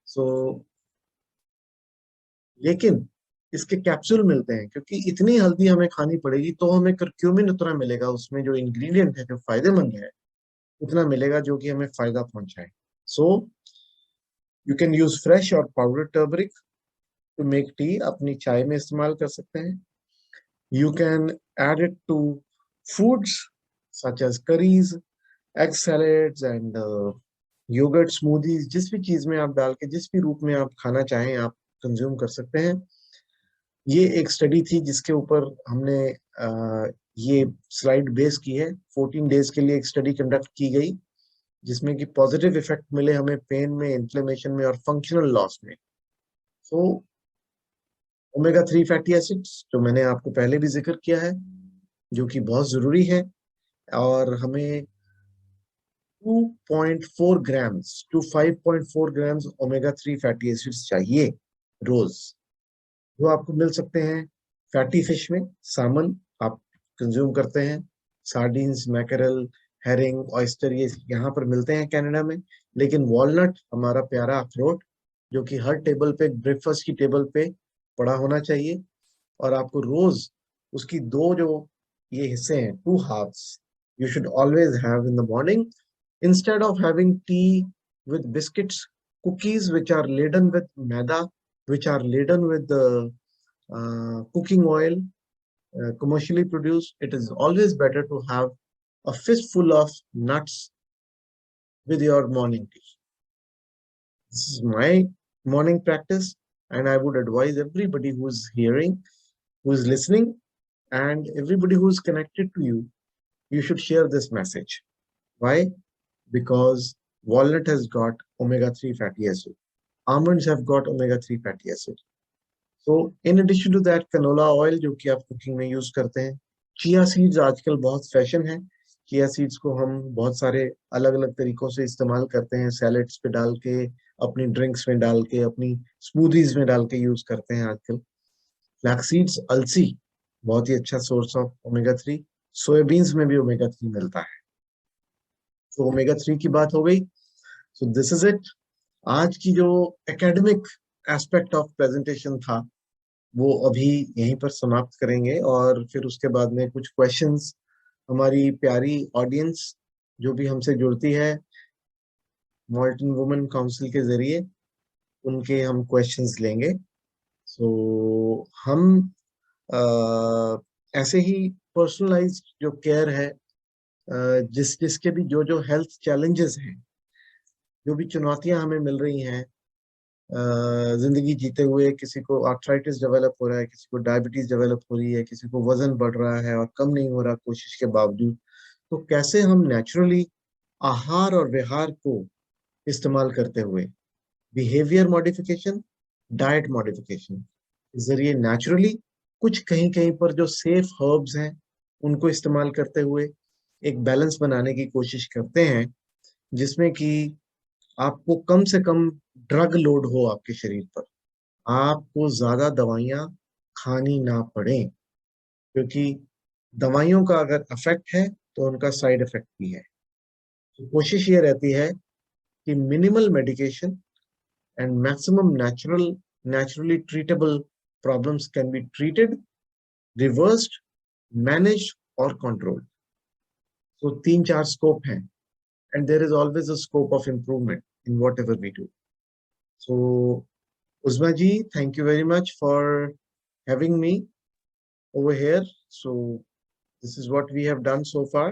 सो लेकिन इसके कैप्सूल मिलते हैं, क्योंकि इतनी हल्दी हमें खानी पड़ेगी तो हमें कर्क्यूमिन उतना मिलेगा, उसमें जो इंग्रेडिएंट है जो फायदेमंद है उतना मिलेगा जो कि हमें फायदा पहुंचाए. So you can use fresh or powder turmeric to make tea, अपनी चाय में इस्तेमाल कर सकते हैं. You can add it to foods such as curries, egg salads and yoghurt smoothies. जिस भी चीज में आप डाल के जिस भी रूप में आप खाना चाहें आप कंज्यूम कर सकते हैं. ये एक स्टडी थी जिसके ऊपर हमने ये स्लाइड बेस की है. 14 डेज के लिए एक स्टडी कंडक्ट की गई जिसमें कि पॉजिटिव इफेक्ट मिले हमें पेन में, इन्फ्लेमेशन में और फंक्शनल लॉस में. सो ओमेगा 3 फैटी एसिड्स जो मैंने आपको पहले भी जिक्र किया है, जो कि बहुत जरूरी है, और हमें 2.4 grams to 5.4 grams omega 3 fatty acids चाहिए रोज, जो आपको मिल सकते हैं फैटी फिश में. सामन आप कंज्यूम करते हैं, सार्डिन्स, मैकेरल, हेरिंग, ऑयस्टर, ये यहाँ पर मिलते हैं कनाडा में. लेकिन वॉलनट, हमारा प्यारा अखरोट, जो कि हर टेबल पे, ब्रेकफास्ट की टेबल पे पड़ा होना चाहिए, और आपको रोज उसकी 2 जो ये हिस्से हैं, 2 halves, you should always have in the morning, instead of having tea with biscuits, cookies which are laden with maida, which are laden with the cooking oil, commercially produced. It is always better to have a fistful of nuts with your morning tea. This is my morning practice, and I would advise everybody who is hearing, who is listening, and everybody who is connected to you, you should share this message. Why? Because walnut has got omega-3 fatty acid. Almonds have got omega-3 fatty acid. So in addition to that, canola oil जो कि आप cooking में use करते हैं, chia seeds आजकल बहुत fashion है. Chia seeds को हम बहुत सारे अलग अलग तरीकों से इस्तेमाल करते हैं, सैलेड्स पे डाल के, अपनी ड्रिंक्स में डाल के, अपनी स्मूदीज में डाल के यूज करते हैं आजकल. फ्लैक्स सीड्स, अलसी, बहुत ही अच्छा सोर्स ऑफ ओमेगा 3. सोयाबीन्स में भी ओमेगा 3 मिलता है. तो ओमेगा 3 की बात हो गई. सो दिस इज इट. आज की जो एकेडमिक एस्पेक्ट ऑफ प्रेजेंटेशन था वो अभी यहीं पर समाप्त करेंगे और फिर उसके बाद में कुछ क्वेश्चंस हमारी प्यारी ऑडियंस जो भी हमसे जुड़ती है मॉल्टन वुमेन काउंसिल के जरिए, उनके हम क्वेश्चंस लेंगे। सो हम ऐसे ही पर्सनलाइज्ड जो केयर है, जिसके भी जो जो हेल्थ चैलेंजेस हैं, जो भी चुनौतियां हमें मिल रही हैं जिंदगी जीते हुए, किसी को आर्थराइटिस डेवलप हो रहा है, किसी को डायबिटीज डेवलप हो रही है, किसी को वजन बढ़ रहा है और कम नहीं हो रहा कोशिश के बावजूद, तो कैसे हम नेचुरली आहार और विहार को इस्तेमाल करते हुए बिहेवियर मॉडिफिकेशन, डाइट मॉडिफिकेशन के जरिए नेचुरली कुछ कहीं कहीं पर जो सेफ हर्ब्स हैं उनको इस्तेमाल करते हुए एक बैलेंस बनाने की कोशिश करते हैं, जिसमें कि आपको कम से कम ड्रग लोड हो आपके शरीर पर, आपको ज्यादा दवाइयां खानी ना पड़े, क्योंकि दवाइयों का अगर इफेक्ट है तो उनका साइड इफेक्ट भी है। तो कोशिश ये रहती है कि minimal medication and maximum naturally treatable problems can be treated, reversed, managed or controlled. So तीन चार स्कोप हैं and there is always a scope of improvement in whatever we do. So Uzma ji, thank you very much for having me over here. So this is what we have done so far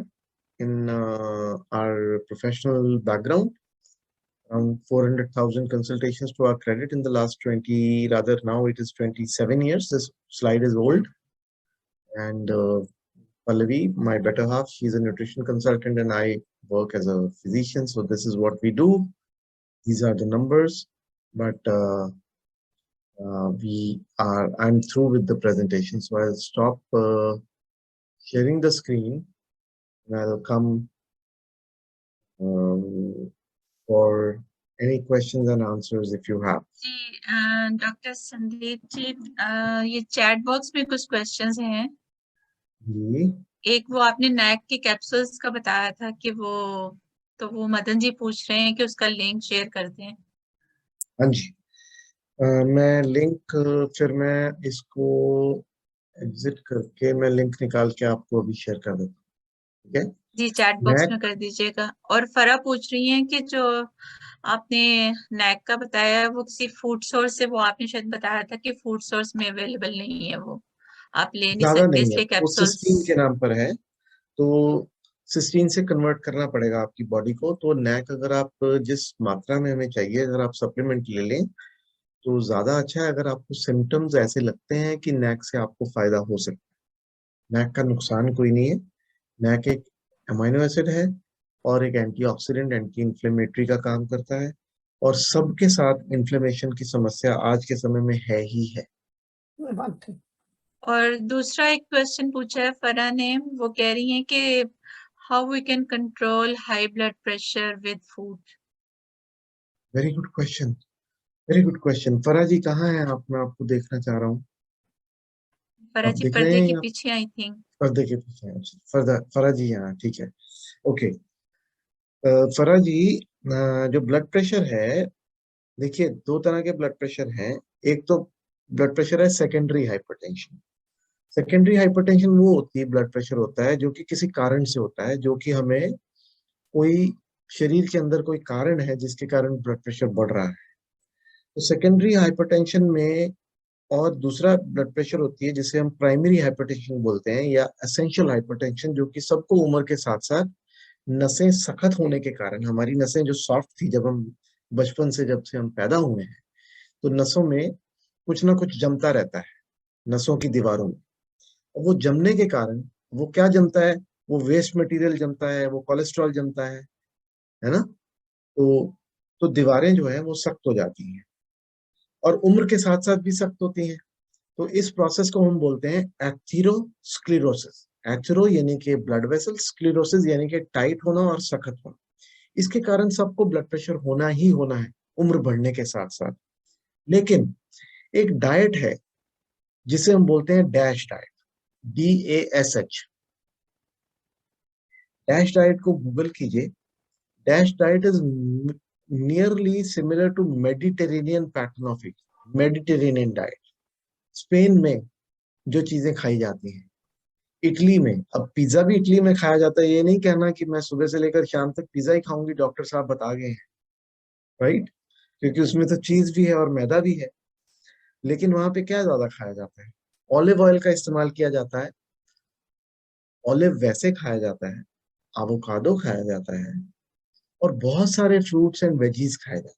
in our professional background. Around 400,000 consultations to our credit in the last 20, rather now it is 27 years. This slide is old. And Pallavi, my better half, she's a nutrition consultant and I work as a physician. So this is what we do. These are the numbers, but I'm through with the presentation. So I'll stop sharing the screen and I'll come for any questions and answers if you have. जी doctor Sandeep ji, ये chat box में कुछ questions हैं। जी, एक वो आपने NAAC के capsules का बताया था कि वो मदन जी पूछ रहे हैं कि उसका लिंक शेयर कर दें। हाँ जी। मैं लिंक फिर मैं इसको एग्जिट करके मैं लिंक निकाल के आपको अभी शेयर कर देता हूँ, ठीक है? जी चैट बॉक्स नैक में कर दीजिएगा। और फरा पूछ रही हैं कि जो आपने नैक का बताया है वो किसी फूड सोर्स से, वो आपने शायद बताया था कि फूड सोर्स में अवेलेबल नहीं है, वो आप ले नहीं ज्यादा सकते, नहीं है, इसलिए वो कैप्सूल्स। सिस्टीन के नाम पर है, तो सिस्टीन से कन्वर्ट करना पड़ेगा आपकी बॉडी को। तो नैक अगर आप जिस मात्रा में हमें चाहिए, अगर आप सप्लीमेंट ले लें तो ज्यादा अच्छा है। अगर आपको सिम्टम्स ऐसे लगते हैं कि नैक से आपको फायदा हो सकता है, नैक का नुकसान कोई नहीं है। नैक एक अमाइनो एसिड है और एक एंटीऑक्सीडेंट, एंटी इन्फ्लेमेटरी का काम करता है, और सबके साथ इन्फ्लेमेशन की समस्या आज के समय में है ही है। और दूसरा एक क्वेश्चन पूछा है फरा ने, वो कह रही हैं कि how we can control high blood pressure with food. Very good question, very good question. Farah ji कहाँ हैं आप? मैं आपको देखना चाह रहा हूँ। फरा आप जी दिख रहे पर्दे हैं के या पीछे आई थिंक। पर्दे के पीछे हैं? फरा जी यहाँ, ठीक है, ओके। फरा जी, जो ब्लड प्रेशर है, देखिए दो तरह के ब्लड प्रेशर हैं। एक तो ब्लड प्रेशर है सेकेंडरी हाइपरटेंशन। सेकेंडरी हाइपरटेंशन वो होती है, ब्लड प्रेशर होता है जो कि किसी कारण से होता है, जो कि हमें कोई शरीर के अंदर कोई कारण है जिसके कारण ब्लड प्रेशर बढ़ रहा है, तो सेकेंडरी हाइपरटेंशन में। और दूसरा ब्लड प्रेशर होती है जिसे हम प्राइमरी हाइपरटेंशन बोलते हैं या एसेंशियल हाइपरटेंशन, जो कि सबको उम्र के साथ साथ नसें सख्त होने के कारण, हमारी नसें जो सॉफ्ट थी जब हम बचपन से, जब से हम पैदा हुए हैं, तो नसों में कुछ ना कुछ जमता रहता है, नसों की दीवारों में। और वो जमने के कारण वो क्या जमता है? वो वेस्ट मटेरियल जमता है, वो कोलेस्ट्रॉल जमता है ना? तो दीवारें जो है वो सख्त हो जाती हैं और उम्र के साथ साथ भी सख्त होती हैं। तो इस प्रोसेस को हम बोलते हैं एथेरोस्क्लेरोसिस। एथेरो यानी कि ब्लड वेसल, स्क्लेरोसिस यानी कि टाइट होना और सख्त होना। इसके कारण सबको ब्लड प्रेशर होना ही होना है उम्र बढ़ने के साथ साथ। लेकिन एक डाइट है जिसे हम बोलते हैं DASH diet, DASH। DASH diet को गूगल कीजिए। DASH diet is nearly similar to Mediterranean pattern of eating, Mediterranean diet. Spain में जो चीजें खाई जाती हैं, इटली में, अब पिज्जा भी इटली में खाया जाता है। ये नहीं कहना कि मैं सुबह से लेकर शाम तक पिज्जा ही खाऊंगी, डॉक्टर साहब बता गए हैं, राइट, क्योंकि उसमें तो चीज भी है और मैदा भी है। लेकिन वहां पे क्या ज्यादा खाया जाता है? ऑलिव ऑयल का इस्तेमाल किया जाता है, ऑलिव वैसे खाया जाता है, एवोकाडो खाया जाता है, और बहुत सारे फ्रूट्स एंड वेजीज खाए जाते हैं।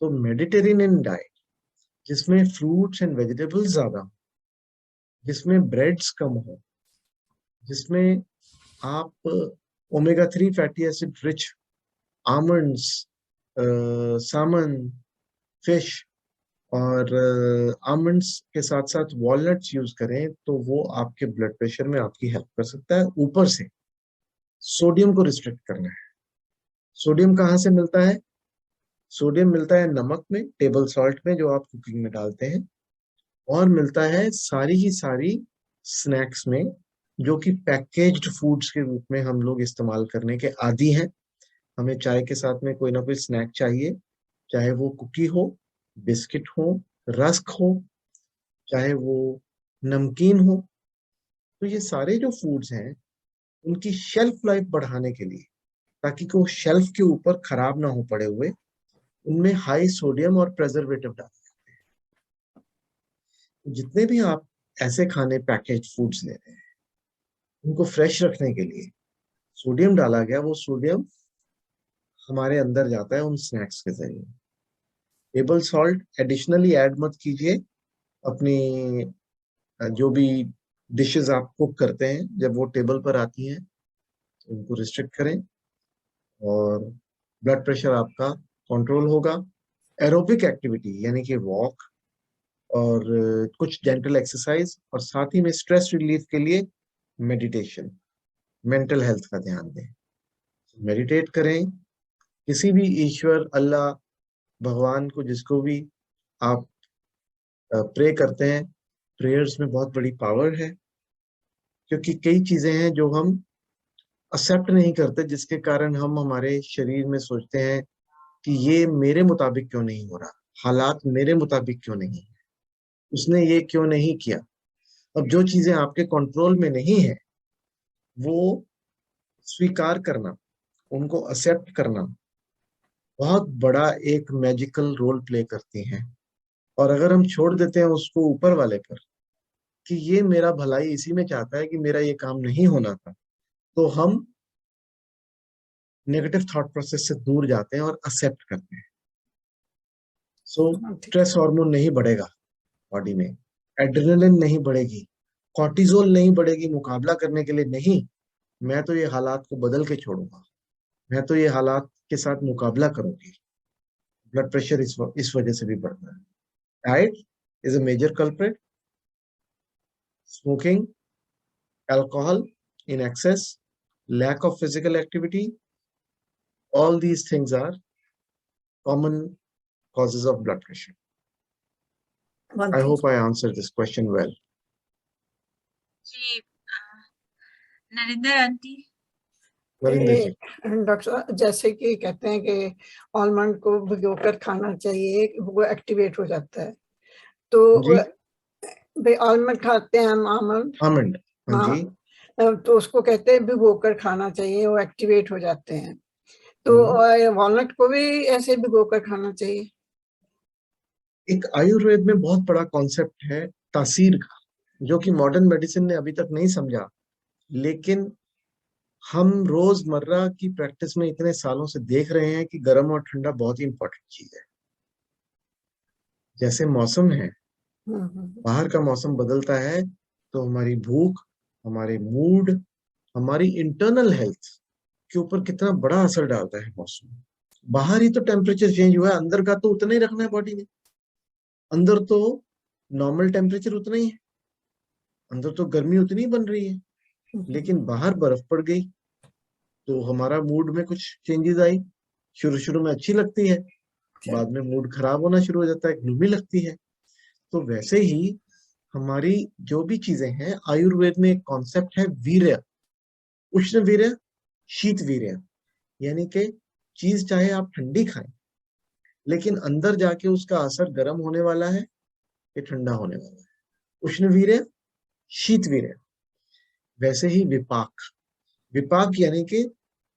तो मेडिटेरेनियन डाइट जिसमें फ्रूट्स एंड वेजिटेबल्स ज्यादा हो, जिसमें ब्रेड्स कम हो, जिसमें आप omega 3 fatty acid rich almonds, salmon, fish और आमंड्स के साथ साथ वॉलनट्स यूज करें, तो वो आपके ब्लड प्रेशर में आपकी हेल्प कर सकता है। ऊपर से सोडियम को रिस्ट्रिक्ट करना है। सोडियम कहाँ से मिलता है? सोडियम मिलता है नमक में, टेबल सॉल्ट में, जो आप कुकिंग में डालते हैं, और मिलता है सारी की सारी स्नैक्स में, जो कि पैकेज्ड फूड्स के रूप में हम लोग इस्तेमाल करने के आदी हैं। हमें चाय के साथ में कोई ना कोई स्नैक चाहिए, चाहे वो कुकी हो, बिस्किट हो, रस्क हो, चाहे वो नमकीन हो। तो ये सारे जो फूड्स हैं, उनकी शेल्फ लाइफ बढ़ाने के लिए, ताकि वो शेल्फ के ऊपर खराब ना हो पड़े हुए, उनमें हाई सोडियम और प्रेजर्वेटिव डाले जाते हैं। जितने भी आप ऐसे खाने पैकेज फूड्स ले रहे हैं, उनको फ्रेश रखने के लिए सोडियम डाला गया, वो सोडियम हमारे अंदर जाता है उन स्नैक्स के जरिए। टेबल सॉल्ट एडिशनली ऐड मत कीजिए अपनी जो भी डिशेस आप कुक करते हैं, जब वो टेबल पर आती हैं तो उनको रिस्ट्रिक्ट करें, और ब्लड प्रेशर आपका कंट्रोल होगा। एरोबिक एक्टिविटी यानी कि वॉक और कुछ जेंटल एक्सरसाइज, और साथ ही में स्ट्रेस रिलीफ के लिए मेडिटेशन, मेंटल हेल्थ का ध्यान दें। मेडिटेट करें, किसी भी ईश्वर, अल्लाह, भगवान को जिसको भी आप प्रे करते हैं, प्रेयर्स में बहुत बड़ी पावर है, क्योंकि कई चीजें हैं जो हम एक्सेप्ट नहीं करते, जिसके कारण हम हमारे शरीर में सोचते हैं कि ये मेरे मुताबिक क्यों नहीं हो रहा, हालात मेरे मुताबिक क्यों नहीं, उसने ये क्यों नहीं किया। अब जो चीजें आपके कंट्रोल में नहीं है, वो स्वीकार करना, उनको एक्सेप्ट करना बहुत बड़ा एक मैजिकल रोल प्ले करती हैं। और अगर हम छोड़ देते हैं उसको ऊपर वाले पर, कि ये मेरा भलाई इसी में चाहता है कि मेरा ये काम नहीं होना था, तो हम नेगेटिव थॉट प्रोसेस से दूर जाते हैं और एक्सेप्ट करते हैं। सो स्ट्रेस हार्मोन नहीं बढ़ेगा बॉडी में, एड्रेनलिन नहीं बढ़ेगी, कॉर्टिजोल नहीं बढ़ेगी मुकाबला करने के लिए, नहीं, मैं तो ये हालात को बदल के छोड़ूंगा, मैं तो ये हालात के साथ मुकाबला करूंगी। ब्लड प्रेशर इस वजह से भी बढ़ता है। Diet is a major culprit. Smoking, alcohol in excess, lack of physical activity, all these things are common causes of blood pressure. I hope I answered this question well. जी, Narendra aunty. Narendra ji, doctor साहब, जैसे कि कहते हैं कि almond को भिगोकर खाना चाहिए, वो एक्टिवेट हो जाता है, तो जी, भाई आलमंड खाते हैं हम, आलमंड, आमंड, हाँ हाँ, जी, तो उसको कहते हैं भिगोकर खाना चाहिए, वो एक्टिवेट हो जाते हैं। तो वॉलनट को भी ऐसे भिगोकर खाना चाहिए? एक आयुर्वेद में बहुत बड़ा कॉन्सेप्ट है तासीर का, जो कि मॉडर्न मेडिसिन ने अभी तक नहीं समझा, लेकिन हम रोजमर्रा की प्रैक्टिस में इतने सालों से देख रहे हैं कि गर्म और ठंडा बहुत ही इंपॉर्टेंट चीज है। जैसे मौसम है, बाहर का मौसम बदलता है, तो हमारी भूख, हमारे मूड, हमारी इंटरनल हेल्थ के ऊपर कितना बड़ा असर डालता है मौसम। बाहर ही तो टेम्परेचर चेंज हुआ है, अंदर का तो उतना ही रखना है बॉडी ने। अंदर तो नॉर्मल टेम्परेचर उतना ही है, अंदर तो गर्मी उतनी ही बन रही है, लेकिन बाहर बर्फ पड़ गई तो हमारा मूड में कुछ चेंजेस आई। शुरू शुरू में अच्छी लगती है, बाद में मूड खराब होना शुरू हो जाता है, ग्लूमी लगती है। तो वैसे ही हमारी जो भी चीजें हैं, आयुर्वेद में एक कॉन्सेप्ट है वीर्य, उष्ण वीर्य, शीत वीर्य, यानी कि चीज चाहे आप ठंडी खाएं, लेकिन अंदर जाके उसका असर गर्म होने वाला है, ये ठंडा होने वाला है। उष्णवीर्य, शीतवीर्य। वैसे ही विपाक, विपाक यानी कि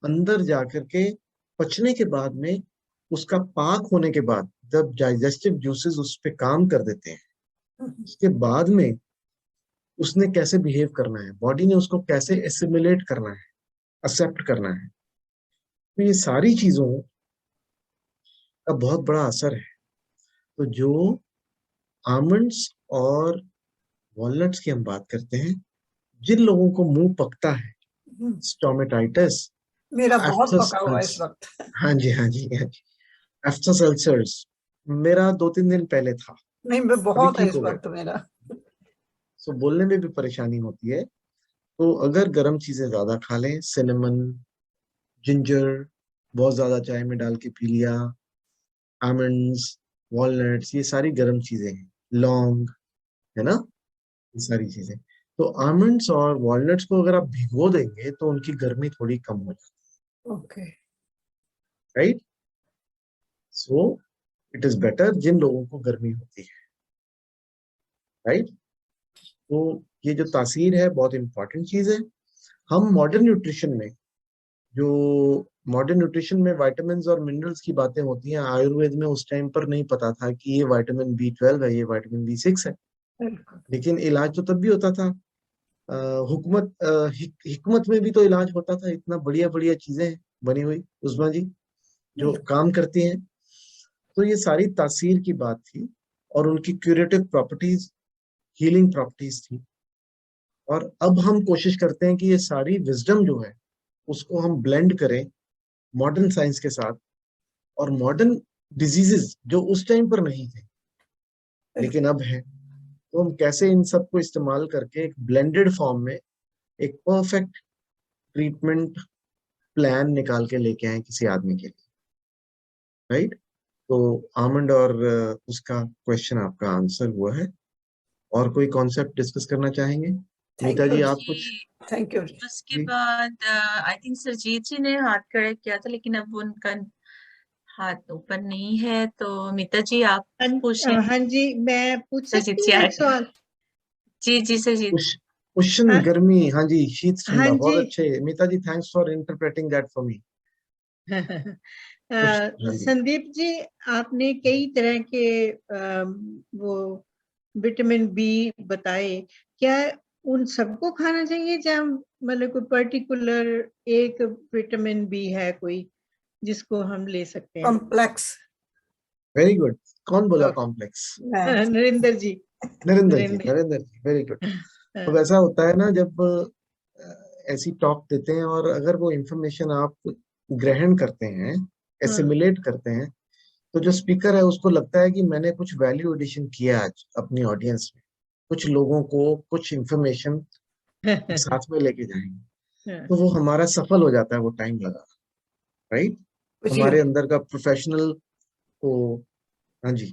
अंदर जाकर के पचने के बाद में, उसका पाक होने के बाद जब डाइजेस्टिव जूसेस उस पे काम कर देते हैं, उसके बाद में उसने कैसे बिहेव करना है, बॉडी ने उसको कैसे एसिमिलेट करना है, एक्सेप्ट करना है। तो ये सारी चीजों का बहुत बड़ा असर है। तो जो आमंड्स और वॉलनट्स की हम बात करते हैं, जिन लोगों को मुंह पकता है, स्टोमेटाइटिस, मेरा बहुत एफ्थस, पका हुआ है इस वक्त। हाँ जी हाँ जी हाँ जी, एफ्थस अल्सर्स, मेरा 2-3 दिन पहले था, नहीं, मैं अभी बहुत है ठीक इस हो गया। वक्त मेरा। सो बोलने में भी परेशानी होती है। तो अगर गर्म चीजें ज्यादा खा लें, सिनेमन, जिंजर बहुत ज्यादा चाय में डाल के पी लिया, आमंड्स, वॉलनट्स, ये सारी गर्म चीजें हैं, लौंग, है ना, ये सारी चीजें। तो आमंड्स और वॉलनट्स को अगर आप भिगो देंगे तो उनकी गर्मी थोड़ी कम हो जाती ओके। है, right. So it is better जिन लोगों को गर्मी होती है, राइट। तो ये जो तासीर है बहुत इंपॉर्टेंट चीज है। हम मॉडर्न न्यूट्रिशन में, जो मॉडर्न न्यूट्रिशन में विटामिन्स और मिनरल्स की बातें होती हैं, आयुर्वेद में उस टाइम पर नहीं पता था कि ये विटामिन B12 है, ये विटामिन B6 है। बिल्कुल। लेकिन इलाज तो तब भी होता था। हिकमत में भी तो इलाज होता था। इतना बढ़िया बढ़िया चीजें हैं बनी हुई उस्मा जी, जो काम करती हैं। तो ये सारी तासीर की बात थी और उनकी क्यूरेटिव प्रॉपर्टीज, हीलिंग प्रॉपर्टीज थी। और अब हम कोशिश करते हैं कि ये सारी विजडम जो है उसको हम ब्लेंड करें मॉडर्न साइंस के साथ, और मॉडर्न डिजीजेस जो उस टाइम पर नहीं थे लेकिन अब है, तो हम कैसे इन सब को इस्तेमाल करके एक ब्लेंडेड फॉर्म में एक परफेक्ट ट्रीटमेंट प्लान निकाल के लेके आए किसी आदमी के लिए, राइट। तो आमंड और उसका क्वेश्चन आपका आंसर हुआ है। और कोई कॉन्सेप्ट डिस्कस करना चाहेंगे? मीता जी, आप कुछ? जी, थैंक यू। उसके जी। बाद आई थिंक सरजीत जी ने हाथ खड़ा किया था, लेकिन अब उनका हाथ ऊपर नहीं है, तो मीता जी आप पूछें। हाँ जी, मैं पूछ सरजीत सकती जी हूँ आ एक सवाल? जी जी सरजीत। उष्ण हाँ, गर्मी, हाँ जी, शीत हाँ ठंडा, बहुत जी। अच्छे। Meeta ji, thanks for interpreting that for me. हाँ जी। संदीप जी, आपने कई तरह के वो विटामिन बी बताए। क्या उन सबको खाना चाहिए, या मतलब कोई पर्टिकुलर एक विटामिन बी है कोई जिसको हम ले सकते हैं? कॉम्प्लेक्स। Very good. कौन बोला ओके। कॉम्प्लेक्स? नरेंद्र जी। नरेंद्र जी, नरेंद्र। नरेंद्र जी, वेरी गुड। तो हाँ, वैसा होता है ना, जब ऐसी टॉक देते हैं और अगर वो इंफॉर्मेशन आप ग्रहण करते हैं, हाँ, एसिमिलेट करते हैं, तो जो स्पीकर है उसको लगता है कि मैंने कुछ वैल्यू एडिशन किया आज अपनी ऑडियंस में, कुछ लोगों को कुछ इंफॉर्मेशन साथ में लेके जाएंगे, हाँ, तो वो हमारा सफल हो जाता है, वो टाइम लगा, राइट। खुशी हमारे होती अंदर का प्रोफेशनल को, हाँ जी,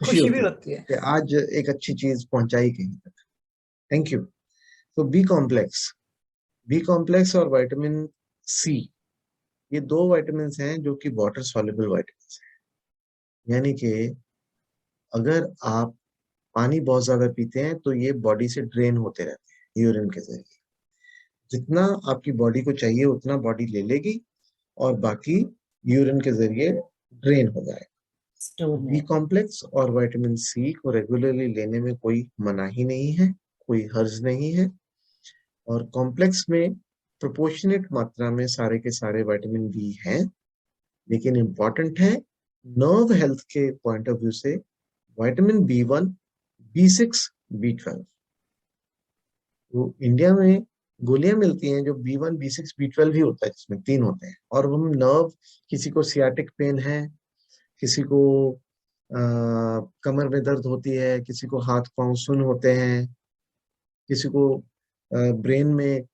खुशी खुशी भी होती है होती है। कि आज एक अच्छी चीज पहुंचाई कहीं तक। Thank you. तो बी कॉम्प्लेक्स और विटामिन सी, ये दो विटामिन हैं जो कि वाटर सॉल्युबल विटामिन हैं। यानी कि अगर आप पानी बहुत ज्यादा पीते हैं तो ये बॉडी से ड्रेन होते रहते हैं यूरिन के जरिए। जितना आपकी बॉडी को चाहिए उतना बॉडी ले लेगी और बाकी यूरिन के जरिए ड्रेन हो जाएगा। स्टोर बी में। कॉम्प्लेक्स और विटामिन सी को रेगुलरली लेने में कोई मनाही नहीं है, कोई हर्ज नहीं है। और कॉम्प्लेक्स में प्रोपोर्शनेट मात्रा में सारे के सारे विटामिन बी हैं, लेकिन इंपॉर्टेंट है नर्व हेल्थ के पॉइंट ऑफ व्यू से विटामिन B1, B6, B12। तो इंडिया में गोलियां मिलती हैं जो B1, B6, B12 भी होता है, जिसमें 3 होते हैं। और हम नर्व, किसी को सियाटिक पेन है, किसी को कमर में दर्द होती है, किसी को हाथ पांव सुन होते हैं, किसी को ब्रेन में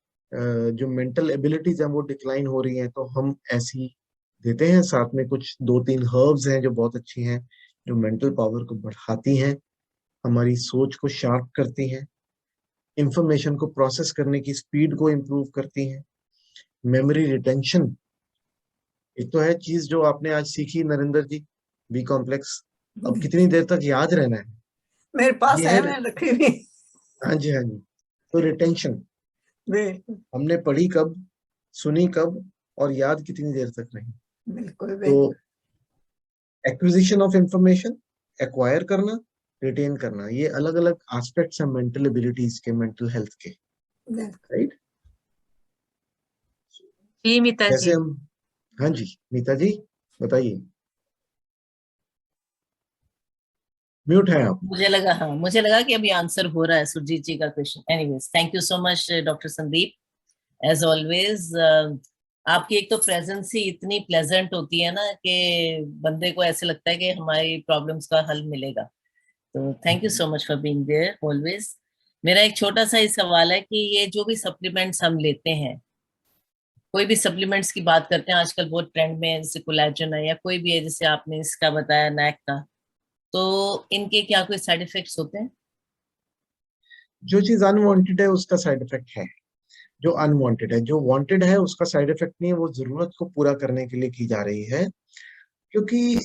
जो मेंटल एबिलिटीज हैं वो डिक्लाइन हो रही हैं, तो हम ऐसी देते हैं। साथ में कुछ 2-3 हर्ब्स हैं जो बहुत अच्छी हैं, जो मेंटल पावर को बढ़ाती हैं, हमारी सोच को शार्प करती हैं, इंफॉर्मेशन को प्रोसेस करने की स्पीड को इम्प्रूव करती हैं, मेमोरी रिटेंशन। एक तो है चीज जो आपने आज सीखी नरेंद्र जी, बी कॉम्प्लेक्स, अब कितनी देर तक याद रहना है, मेरे पास ये है, है। मैं रखी हुई। हाँ जी, हाँ जी। तो रिटेंशन, बिल्कुल हमने पढ़ी कब, सुनी कब, और याद कितनी देर तक रही। बिल्कुल तो बिल्कुल। एक्विजिशन ऑफ इंफॉर्मेशन, एक्वायर करना, रिटेन करना, ये अलग अलग एस्पेक्ट्स हैं मेंटल एबिलिटीज के, मेंटल हेल्थ के, बिल्कुल। राइट। जी मीता जैसे जी। हम, हाँ जी मीता जी बताइए, म्यूट है आप। मुझे लगा कि अभी आंसर हो रहा है सुरजीत जी का question. Anyways, thank you so much doctor Sandeep, as always. आपकी एक तो प्रेजेंस ही इतनी प्लेजेंट होती है ना कि बंदे को ऐसे लगता है कि हमारी प्रॉब्लम्स का हल मिलेगा। तो thank you so much for being there always. मेरा एक छोटा सा ही सवाल है कि ये जो भी सप्लीमेंट्स हम लेते हैं, कोई भी सप्लीमेंट्स की बात करते हैं आजकल बहुत ट्रेंड में है, जैसे कोलेजन है या कोई भी है, जैसे आपने इसका बताया नैक का, तो इनके क्या कोई साइड इफेक्ट्स होते हैं? जो चीज अनवांटेड है उसका साइड इफेक्ट है, जो अनवांटेड है, जो वांटेड है उसका साइड इफेक्ट नहीं है। वो जरूरत को पूरा करने के लिए की जा रही है, क्योंकि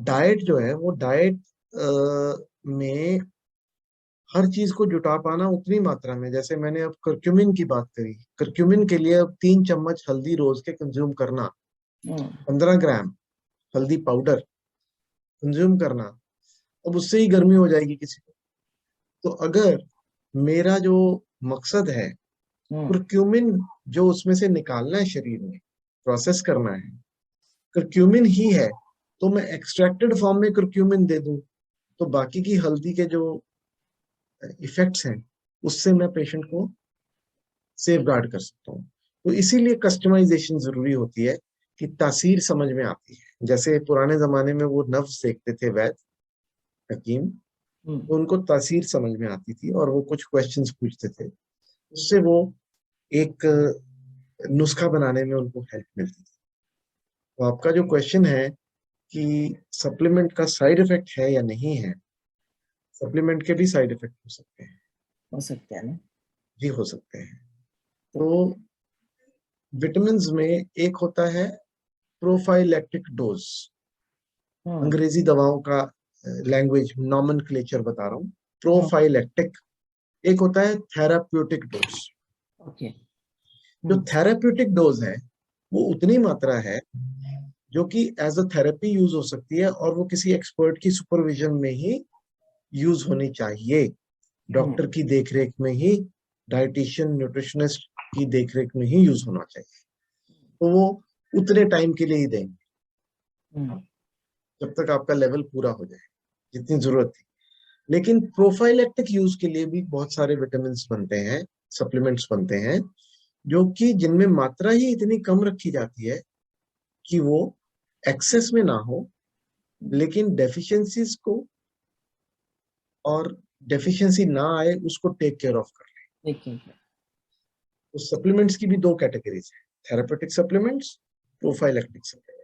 डाइट जो है वो डाइट में हर चीज को जुटा पाना उतनी मात्रा में, जैसे मैंने अब करक्यूमिन की बात करी, करक्यूमिन के लिए अब 3 चम्मच हल्दी रोज के कंज्यूम करना, 15 ग्राम हल्दी पाउडर कंज्यूम करना, अब उससे ही गर्मी हो जाएगी किसी को। तो अगर मेरा जो मकसद है करक्यूमिन जो उसमें से निकालना है, शरीर में प्रोसेस करना है, करक्यूमिन ही है, तो मैं एक्सट्रैक्टेड फॉर्म में करक्यूमिन दे दूं, तो बाकी की हल्दी के जो इफेक्ट्स हैं उससे मैं पेशेंट को सेफ गार्ड कर सकता हूँ। तो इसीलिए कस्टमाइजेशन जरूरी होती है कि तासीर समझ में आती है। जैसे पुराने जमाने में वो नफ्स देखते थे वैद्य हकीम, तो उनको तासीर समझ में आती थी और वो कुछ क्वेश्चंस पूछते थे, उससे वो एक नुस्खा बनाने में उनको हेल्प मिलती थी। तो आपका जो क्वेश्चन है कि सप्लीमेंट का साइड इफेक्ट है या नहीं है, सप्लीमेंट के भी साइड इफेक्ट हो सकते हैं। हो सकते हैं ना? जी हो सकते हैं। तो विटामिन में एक होता है प्रोफाइलैक्टिक डोज, अंग्रेजी दवाओं का लैंग्वेज नॉमेनक्लेचर बता रहा हूँ, प्रोफाइलैक्टिक। एक होता है थेराप्यूटिक डोज। ओके। जो थेराप्यूटिक डोज है वो उतनी मात्रा है जो कि एज अ थेरेपी यूज हो सकती है, और वो किसी एक्सपर्ट की सुपरविजन में ही यूज होनी चाहिए, डॉक्टर की देखरेख में ही, डाइटिशियन न्यूट्रिशनिस्ट की देखरेख में ही यूज होना चाहिए। तो वो उतने टाइम के लिए ही देंगे जब तक आपका लेवल पूरा हो जाए, जितनी जरूरत थी। लेकिन प्रोफाइलेक्टिक यूज के लिए भी बहुत सारे विटामिन बनते हैं, सप्लीमेंट्स बनते हैं, जो कि जिनमें मात्रा ही इतनी कम रखी जाती है कि वो एक्सेस में ना हो, लेकिन डेफिशिएंसीज को और डेफिशिएंसी ना आए उसको टेक केयर ऑफ कर ले। तो सप्लीमेंट्स की भी 2 कैटेगरीज है, therapeutic supplements, prophylactic supplements.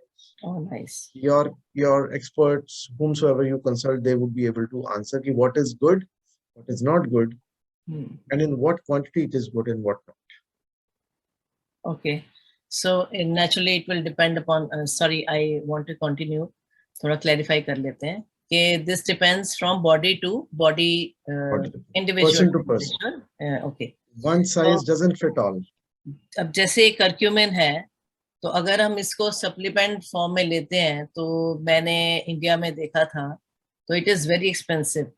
Oh, nice. Your experts, whomsoever you consult, they would be able to answer ki what is good, what is not good, and in what quantity it is good and what not. Okay. So naturally it will depend upon. Sorry, I want to continue. थोड़ा clarify कर लेते हैं कि this depends from body to body, individual Person to person. Okay. One size doesn't fit all. अब जैसे curcumin है, तो अगर हम इसको सप्लीमेंट फॉर्म में लेते हैं, तो मैंने इंडिया में देखा था, तो it is very expensive,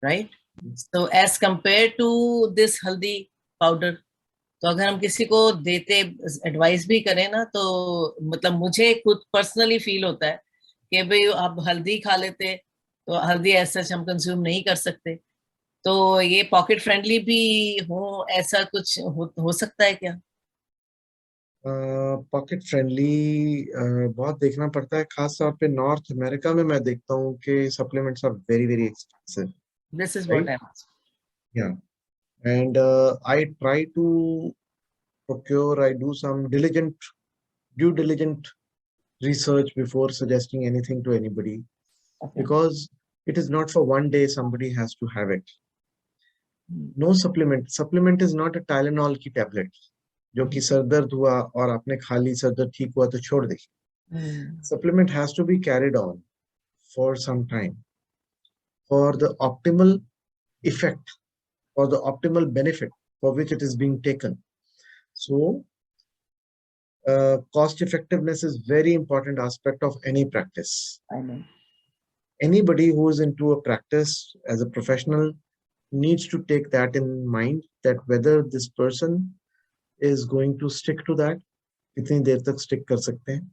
right? So as compare to this haldi powder, तो अगर हम किसी को देते एडवाइस भी करें ना, तो मतलब मुझे खुद पर्सनली फील होता है कि भाई आप हल्दी खा लेते, तो हल्दी ऐसा हम कंज्यूम नहीं कर सकते, तो ये पॉकेट फ्रेंडली भी हो, ऐसा कुछ हो सकता है क्या? पॉकेट फ्रेंडली बहुत देखना पड़ता है, खास तौर पे नॉर्थ अमेरिका में मैं देखता हूँ कि supplements are very very expensive. This is what I am asking. Yeah, and I try to procure, I do some due diligent research before suggesting anything to anybody, because it is not for one day somebody has to have it. No supplement is not a Tylenol की tablet जो कि sir दर्द हुआ और आपने खा ली, sir दर्द ठीक हुआ तो छोड़ दी। Supplement has to be carried on for some time. for the optimal effect, for the optimal benefit for which it is being taken. So cost effectiveness is very important aspect of any practice. I know. Anybody who is into a practice as a professional needs to take that in mind, that whether this person is going to stick to that, कितनी देर तक stick कर सकते हैं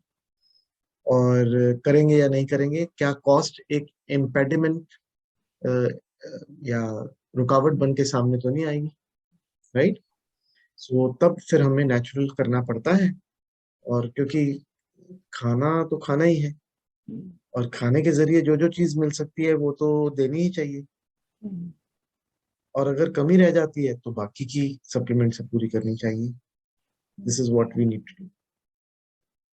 और करेंगे या नहीं करेंगे, क्या कॉस्ट एक impediment या रुकावट बन के सामने तो नहीं आएगी, राइट? सो तब फिर हमें नेचुरल करना पड़ता है, और क्योंकि खाना तो खाना ही है और खाने के जरिए जो जो चीज मिल सकती है वो तो देनी ही चाहिए, और अगर कमी रह जाती है तो बाकी की सप्लीमेंट से पूरी करनी चाहिए. This is what we need to do.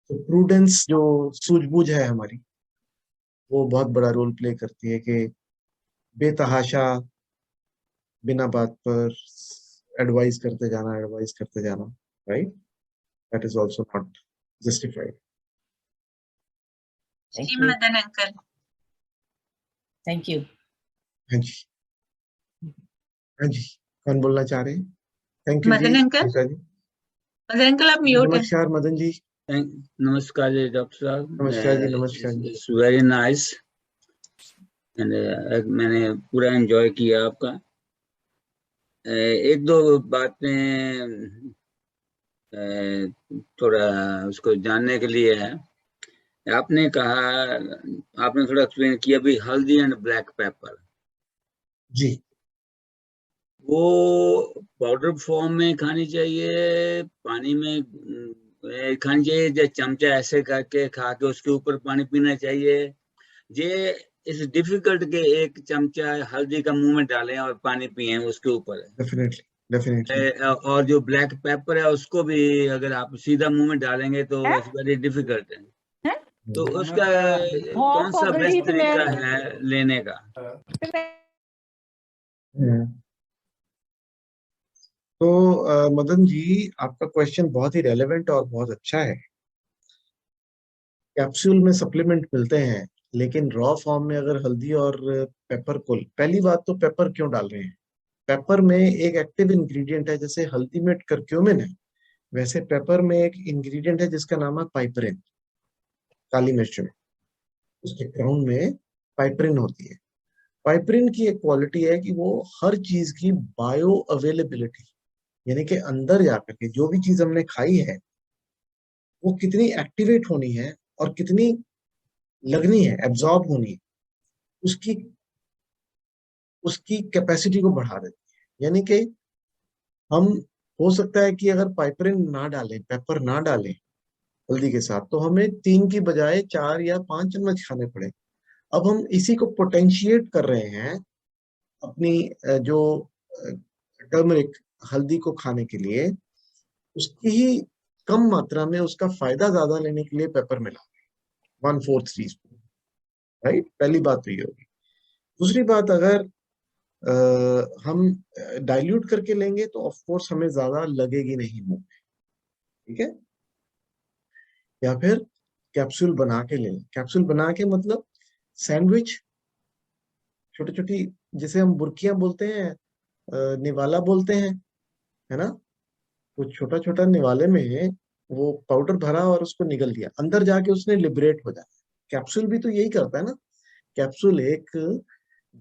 तो प्रूडेंस जो सूझबूझ है हमारी, वो बहुत बड़ा रोल प्ले करती है कि बेतहाशा बिना बात पर एडवाइस करते जाना, राइट? That is also not justified. Thank जी you. Madan uncle. Thank you. हाँ जी, हाँ जी, कौन बोलना चाह रहे हैं? थैंक यू जी. मदन अंकल? निशा जी, मदन अंकल आप म्यूट हैं. नमस्कार मदन जी. नमस्कार जी डॉक्टर साहब. नमस्कार जी, नमस्कार जी. इट्स वेरी नाइस एंड मैंने पूरा एंजॉय किया आपका. एक दो बातें थोड़ा उसको जानने के लिए है. आपने कहा, आपने थोड़ा एक्सप्लेन किया भी हल्दी एंड ब्लैक पेपर, जी, वो पाउडर फॉर्म में खानी चाहिए, पानी में खानी चाहिए, या चमचा ऐसे करके खा के उसके ऊपर पानी पीना चाहिए? ये इस डिफिकल्ट के एक चमचा हल्दी का मुंह में डालें और पानी पिए उसके ऊपर. Definitely definitely. और जो ब्लैक पेपर है उसको भी अगर आप सीधा मुंह में डालेंगे तो इट्स वेरी डिफिकल्ट है. तो उसका कौन सा बेस्ट तरीका है लेने का? तो मदन जी, आपका क्वेश्चन बहुत ही रेलेवेंट और बहुत अच्छा है. कैप्सूल में सप्लीमेंट मिलते हैं, लेकिन रॉ फॉर्म में अगर हल्दी और पेपर को, पहली बात तो पेपर क्यों डाल रहे हैं? पेपर में एक एक्टिव इंग्रेडिएंट है, जैसे हल्दी में करक्यूमिन है, वैसे पेपर में एक इंग्रेडिएंट है जिसका नाम है पाइपरिन. काली मिर्च में उसके क्राउन में पाइपरिन होती है. पाइपरिन की एक क्वालिटी है कि वो हर चीज की बायो अवेलेबिलिटी, यानी कि अंदर जाकर के जो भी चीज हमने खाई है वो कितनी एक्टिवेट होनी है और कितनी लगनी है, एब्जॉर्ब होनी है, उसकी कैपेसिटी को बढ़ा देती है. यानी कि हम, हो सकता है कि अगर पाइपरिन ना डालें, पेपर ना डालें हल्दी के साथ, तो हमें 3 की बजाय 4 या 5 चम्मच खाने पड़े. अब हम इसी को पोटेंशिएट कर रहे हैं अपनी जो टर्मरिक हल्दी को खाने के लिए, उसकी ही कम मात्रा में उसका फायदा ज्यादा लेने के लिए पेपर मिला 1/4 टीस्पून, राइट? पहली बात तो ये होगी. दूसरी बात, अगर हम डाइल्यूट करके लेंगे तो ऑफ कोर्स हमें ज्यादा लगेगी नहीं मुंह में, ठीक है? या फिर कैप्सूल बना के ले लें. कैप्सूल बना के मतलब सैंडविच, छोटी छोटी, जिसे हम बुर्कियां बोलते हैं, निवाला बोलते हैं, है ना? तो छोटा छोटा निवाले में वो पाउडर भरा और उसको निगल दिया, अंदर जाके उसने लिबरेट हो जाए. कैप्सूल भी तो यही करता है ना. कैप्सूल एक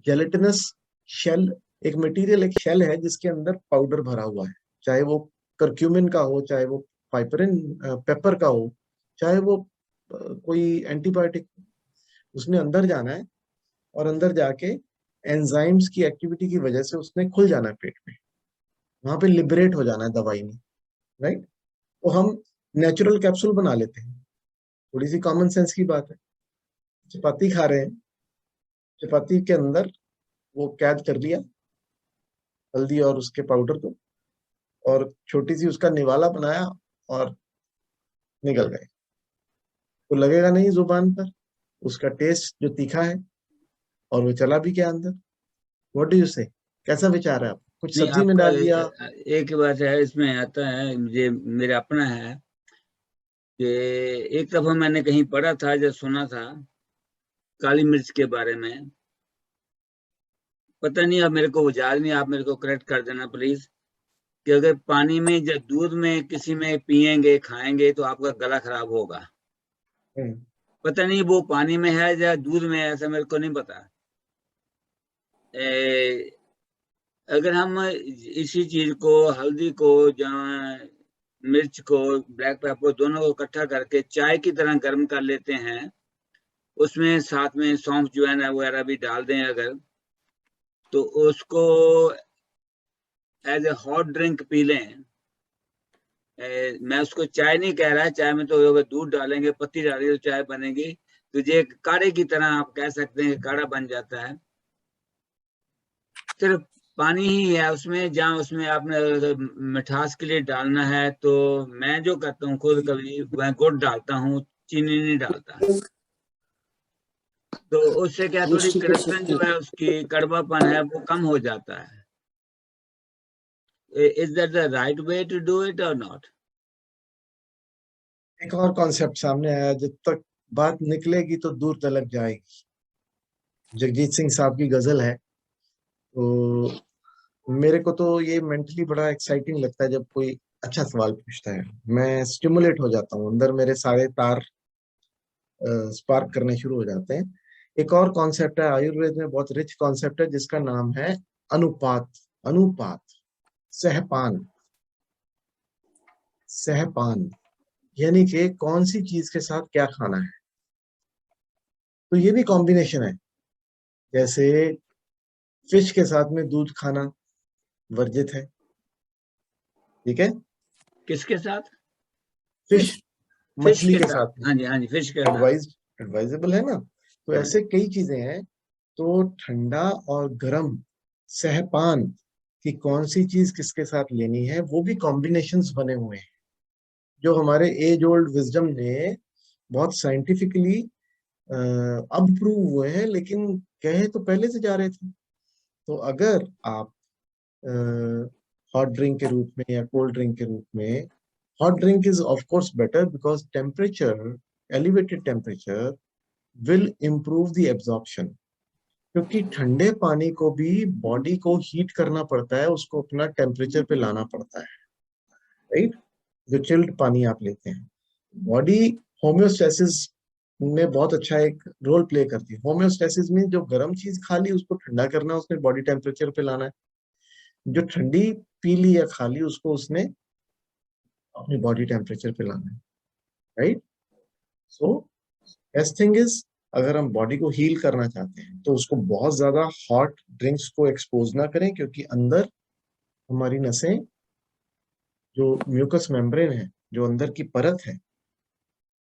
जेलेटिनस शेल, एक मटेरियल, एक शेल है जिसके अंदर पाउडर भरा हुआ है, चाहे वो करक्यूमिन का हो, चाहे वो पाइपरिन पेपर का हो, चाहे वो कोई एंटीबायोटिक. उसने अंदर जाना है और अंदर जाके एंजाइम्स की एक्टिविटी की वजह से उसने खुल जाना है पेट में, वहां पे लिबरेट हो जाना है दवाई में, राइट? तो हम नेचुरल कैप्सूल बना लेते हैं. थोड़ी सी कॉमन सेंस की बात है. चपाती खा रहे हैं, चपाती के अंदर वो कैद कर लिया हल्दी और उसके पाउडर को, और छोटी सी उसका निवाला बनाया और निकल गए. तो लगेगा नहीं जुबान पर, उसका टेस्ट जो तीखा है, और वो चला भी क्या अंदर. व्हाट डू यू से? कैसा विचार है आप? कुछ नहीं, सब्जी में डाल दिया. एक बात है इसमें आता है, मुझे मेरा अपना है कि एक दफा मैंने कहीं पढ़ा था, जब सुना था काली मिर्च के बारे में, पता नहीं, अब मेरे को याद नहीं, आप मेरे को करेक्ट कर देना प्लीज, कि अगर पानी में या दूध में किसी में पिएंगे खाएंगे तो आपका गला खराब होगा। पता नहीं वो पानी में है या दूध में है, ऐसा मेरे को नहीं पता। अगर हम इसी चीज को, हल्दी को या मिर्च को, ब्लैक पेपर, दोनों को इकट्ठा करके चाय की तरह गर्म कर लेते हैं, उसमें साथ में सौंफ ज्वाइन वगैरह भी डाल दें अगर, तो उसको एज ए हॉट ड्रिंक पी लें। मैं उसको चाय नहीं कह रहा, चाय में तो अगर दूध डालेंगे, पत्ती डालेंगे तो चाय बनेगी, तो ये काढ़े की तरह आप कह सकते हैं, काढ़ा बन जाता है। सिर्फ पानी ही है उसमें, जहाँ उसमें आपने मिठास के लिए डालना है, तो मैं जो करता हूँ खुद, कभी मैं गुड़ डालता हूँ, चीनी नहीं डालता, तो उससे क्या थोड़ी करप्शन जो है उसकी, कड़वापन है वो कम हो जाता है। Is that the right way to do it or not? एक और कॉन्सेप्ट सामने आया, जब तक बात निकलेगी तो दूर तलक जाएगी। जगजीत सिंह साहब की गजल है। तो मेरे को तो ये मेंटली बड़ा एक्साइटिंग लगता है जब कोई अच्छा सवाल पूछता है, मैं स्टिमुलेट हो जाता हूँ, अंदर मेरे सारे तार स्पार्क करने शुरू हो जाते हैं। एक और कॉन्सेप्ट है आयुर्वेद में, बहुत रिच कॉन्सेप्ट है, जिसका नाम है अनुपात। अनुपात, सहपान। सहपान यानी कि कौन सी चीज के साथ क्या खाना है। तो ये भी कॉम्बिनेशन है, जैसे फिश के साथ में दूध खाना वर्जित है, ठीक है। किसके साथ? फिश, मछली के साथ हाँ जी, हाँ जी, फिश के साथ एडवाइजेबल है ना। तो ऐसे कई चीजें हैं। तो ठंडा और गर्म सहपान कि कौन सी चीज किसके साथ लेनी है, वो भी कॉम्बिनेशंस बने हुए हैं, जो हमारे एज ओल्ड विजडम ने बहुत साइंटिफिकली अब प्रूव हुए हैं, लेकिन कहे तो पहले से जा रहे थे। तो अगर आप हॉट ड्रिंक के रूप में या कोल्ड ड्रिंक के रूप में, hot drink is of course better because elevated temperature will improve the absorption, क्योंकि ठंडे पानी को भी बॉडी को हीट करना पड़ता है, उसको अपना टेम्परेचर पे लाना पड़ता है, राइट। जो चिल्ड पानी आप लेते हैं, बॉडी होम्योस्टेसिस में बहुत अच्छा एक रोल प्ले करती है। होम्योस्टेसिस में जो गर्म चीज खा ली उसको ठंडा करना, उसने बॉडी टेम्परेचर पे लाना है, जो ठंडी पी ली या खा ली उसको उसने अपनी बॉडी टेम्परेचर पे लाना है, right. So best thing is, अगर हम बॉडी को हील करना चाहते हैं तो उसको बहुत ज्यादा हॉट ड्रिंक्स को एक्सपोज ना करें, क्योंकि अंदर हमारी नसें, जो म्यूकस मेम्ब्रेन है, जो अंदर की परत है,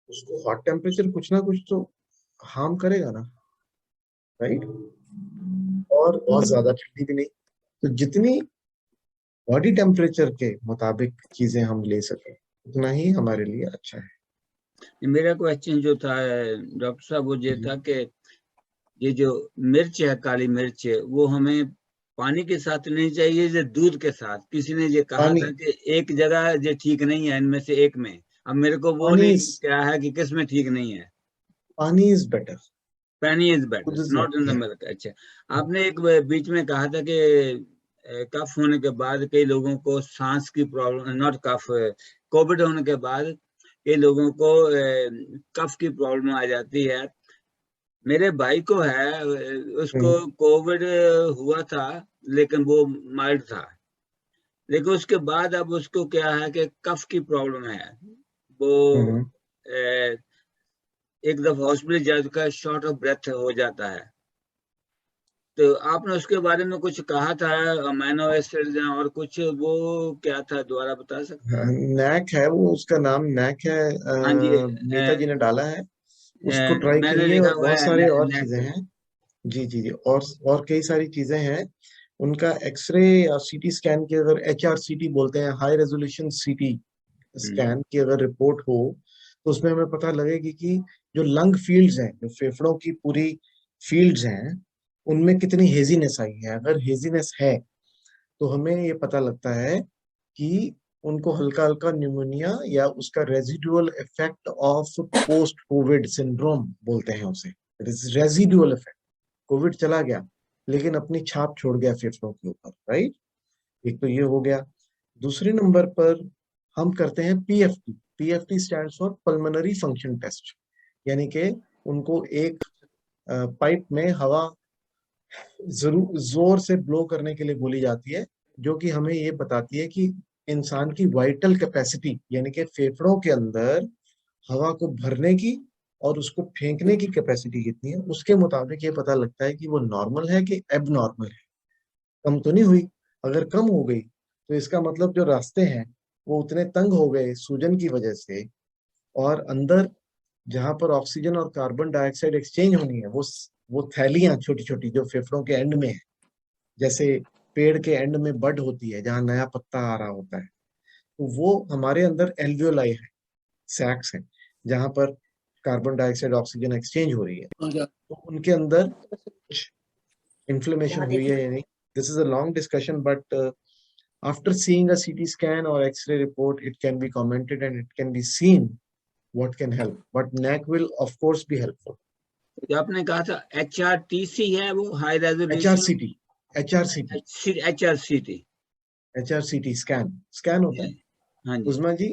उसको हॉट टेम्परेचर कुछ ना कुछ तो हार्म करेगा ना, राइट। और बहुत ज्यादा ठंडी भी नहीं। तो जितनी बॉडी टेम्परेचर के मुताबिक चीजें हम ले सकें उतना ही हमारे लिए अच्छा है। मेरा क्वेश्चन जो था डॉक्टर साहब, वो ये था कि ये जो मिर्च है, काली मिर्च है, वो हमें पानी के साथ नहीं चाहिए या दूध के साथ? किसी ने ये कहा था कि एक जगह ये ठीक नहीं है इनमें से एक में। अब मेरे को वो नहीं क्या है कि किस में ठीक नहीं है। पानी इज बेटर, पानी is better, not in the milk. अच्छा, आपने एक बीच में कहा था कि कफ होने के बाद कई लोगों को सांस की प्रॉब्लम, नॉट कफ, कोविड होने के बाद कई लोगों को कफ की प्रॉब्लम आ जाती है। मेरे भाई को है, उसको कोविड हुआ था लेकिन वो माइल्ड था, लेकिन उसके बाद अब उसको क्या है कि कफ की प्रॉब्लम है। वो एक दफा हॉस्पिटल जाकर शॉर्ट ऑफ ब्रेथ हो जाता है। तो आपने उसके बारे में कुछ कहा था, अमीनो एसिड्स और कुछ, वो क्या था, दोबारा बता सकते हैं? नैक है वो, उसका नाम नैक है। हाँ जी, नेताजी ने डाला है, उसको ट्राई करिए। और बहुत सारे और चीजें हैं। जी जी जी, और कई सारी चीजें हैं। उनका एक्सरे या सीटी स्कैन की, अगर HRCT बोलते हैं, हाई रेजोल्यूशन सीटी स्कैन की अगर रिपोर्ट हो, तो उसमें हमें पता लगेगी कि जो लंग फील्ड्स हैं, जो फेफड़ों की पूरी फील्ड्स हैं, उनमें कितनी हेजीनेस आई है। अगर हेजीनेस है तो हमें ये पता लगता है कि उनको हल्का हल्का न्यूमोनिया या उसका residual effect of post Covid syndrome बोलते हैं उसे। It is residual effect. Covid चला गया लेकिन अपनी छाप छोड़ गया फेफड़ों के ऊपर, राइट। एक तो ये हो गया। दूसरे नंबर पर हम करते हैं PFT. PFT stands for pulmonary function test, यानी कि उनको एक पाइप में हवा जरूर जोर से ब्लो करने के लिए बोली जाती है, जो कि हमें ये बताती है कि इंसान की वाइटल कैपेसिटी, यानी कि फेफड़ों के अंदर हवा को भरने की और उसको फेंकने की कैपेसिटी कितनी है। उसके मुताबिक ये पता लगता है कि वो नॉर्मल है कि एब नॉर्मल है, कम तो नहीं हुई। अगर कम हो गई तो इसका मतलब जो रास्ते हैं वो उतने तंग हो गए सूजन की वजह से, और अंदर जहां पर ऑक्सीजन और कार्बन डाइऑक्साइड एक्सचेंज होनी है, वो थैलियां छोटी छोटी जो फेफड़ों के एंड में है, जैसे पेड़ के एंड में बड होती है जहां नया पत्ता आ रहा होता है, तो वो हमारे अंदर एल्वियोलाई है, सैक्स है, जहां पर कार्बन डाइऑक्साइड ऑक्सीजन एक्सचेंज हो रही है। तो उनके अंदर कुछ इन्फ्लेमेशन हुई है या नहीं, this is a long discussion, but after seeing a CT scan or X-ray report, it can be commented and it can be seen what can help. But NAC will of course be helpful. जो आपने कहा था HRTC है वो high resolution, HRCT scan होता है। हाँ जी। उस्मा जी,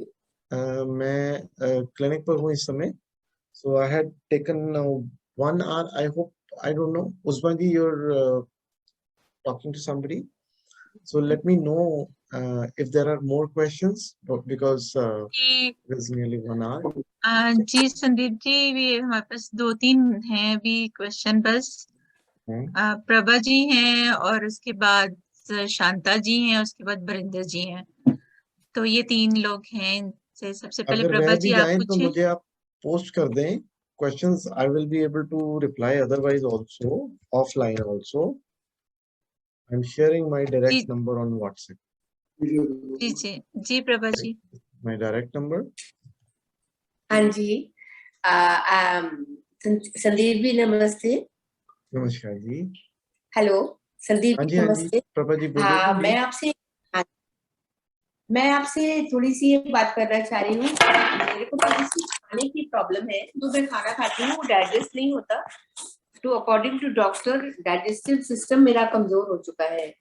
मैं क्लिनिक पर हूँ इस समय, so I had taken 1 hour. I don't know, Usman ji, you're talking to somebody, so let me know if there are more questions, because ji it is nearly 1 hour. जी संदीप जी, भी हमारे पास 2-3 हैं अभी क्वेश्चन बस। प्रभा जी हैं और उसके बाद शांता जी हैं, उसके बाद बरिंदर जी हैं, तो ये 3 लोग हैं। इनसे सबसे पहले अगर प्रभा वह जी भी आप जाएं तो पूछें। मुझे आप पोस्ट कर दें questions. I will be able to reply otherwise also offline also. I'm sharing my direct ji number on WhatsApp. Ji ji ji Prabha ji. My direct number. हाँ जी, संदीप जी नमस्ते। नमस्कार जी। हेलो संदीप हाँ जी जी, हाँ जी, नमस्ते। प्रभा जी बोलिए। हाँ, जी मैं आपसे थोड़ी सी ये बात करना चाह रही हूँ। मेरे को थोड़ी सी खाने की प्रॉब्लम है, जो मैं खाना खाती हूँ वो डाइजेस्ट नहीं होता। तो according to doctor digestive system मेरा कमजोर हो चुका है।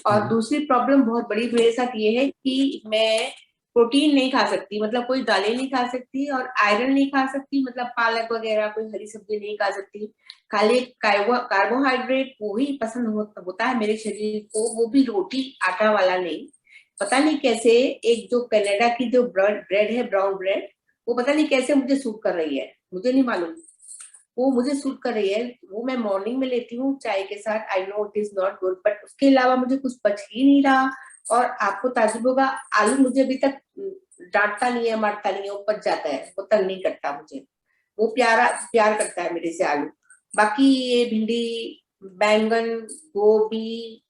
और दूसरी प्रॉब्लम बहुत बड़ी मेरे साथ ये है कि मैं प्रोटीन नहीं खा सकती, मतलब कोई दालें नहीं खा सकती, और आयरन नहीं खा सकती, मतलब पालक वगैरह कोई हरी सब्जी नहीं खा सकती। खाली कार्बोहाइड्रेट वो ही पसंद होता है मेरे शरीर को, वो भी रोटी आटा वाला नहीं। पता नहीं कैसे एक जो कनाडा की जो ब्रेड है, ब्राउन ब्रेड, वो पता नहीं कैसे मुझे सूट कर रही है, मुझे नहीं मालूम, वो मुझे सूट कर रही है। वो मैं मॉर्निंग में लेती हूँ चाय के साथ। I know it is not good, but उसके अलावा मुझे कुछ पच ही नहीं रहा। और आपको ताजुब होगा, आलू मुझे अभी तक डांटता नहीं है, मारता नहीं है, वो पच जाता है, वो तंग नहीं करता मुझे, वो प्यार करता है मेरे से आलू। बाकी ये भिंडी, बैंगन, गोभी,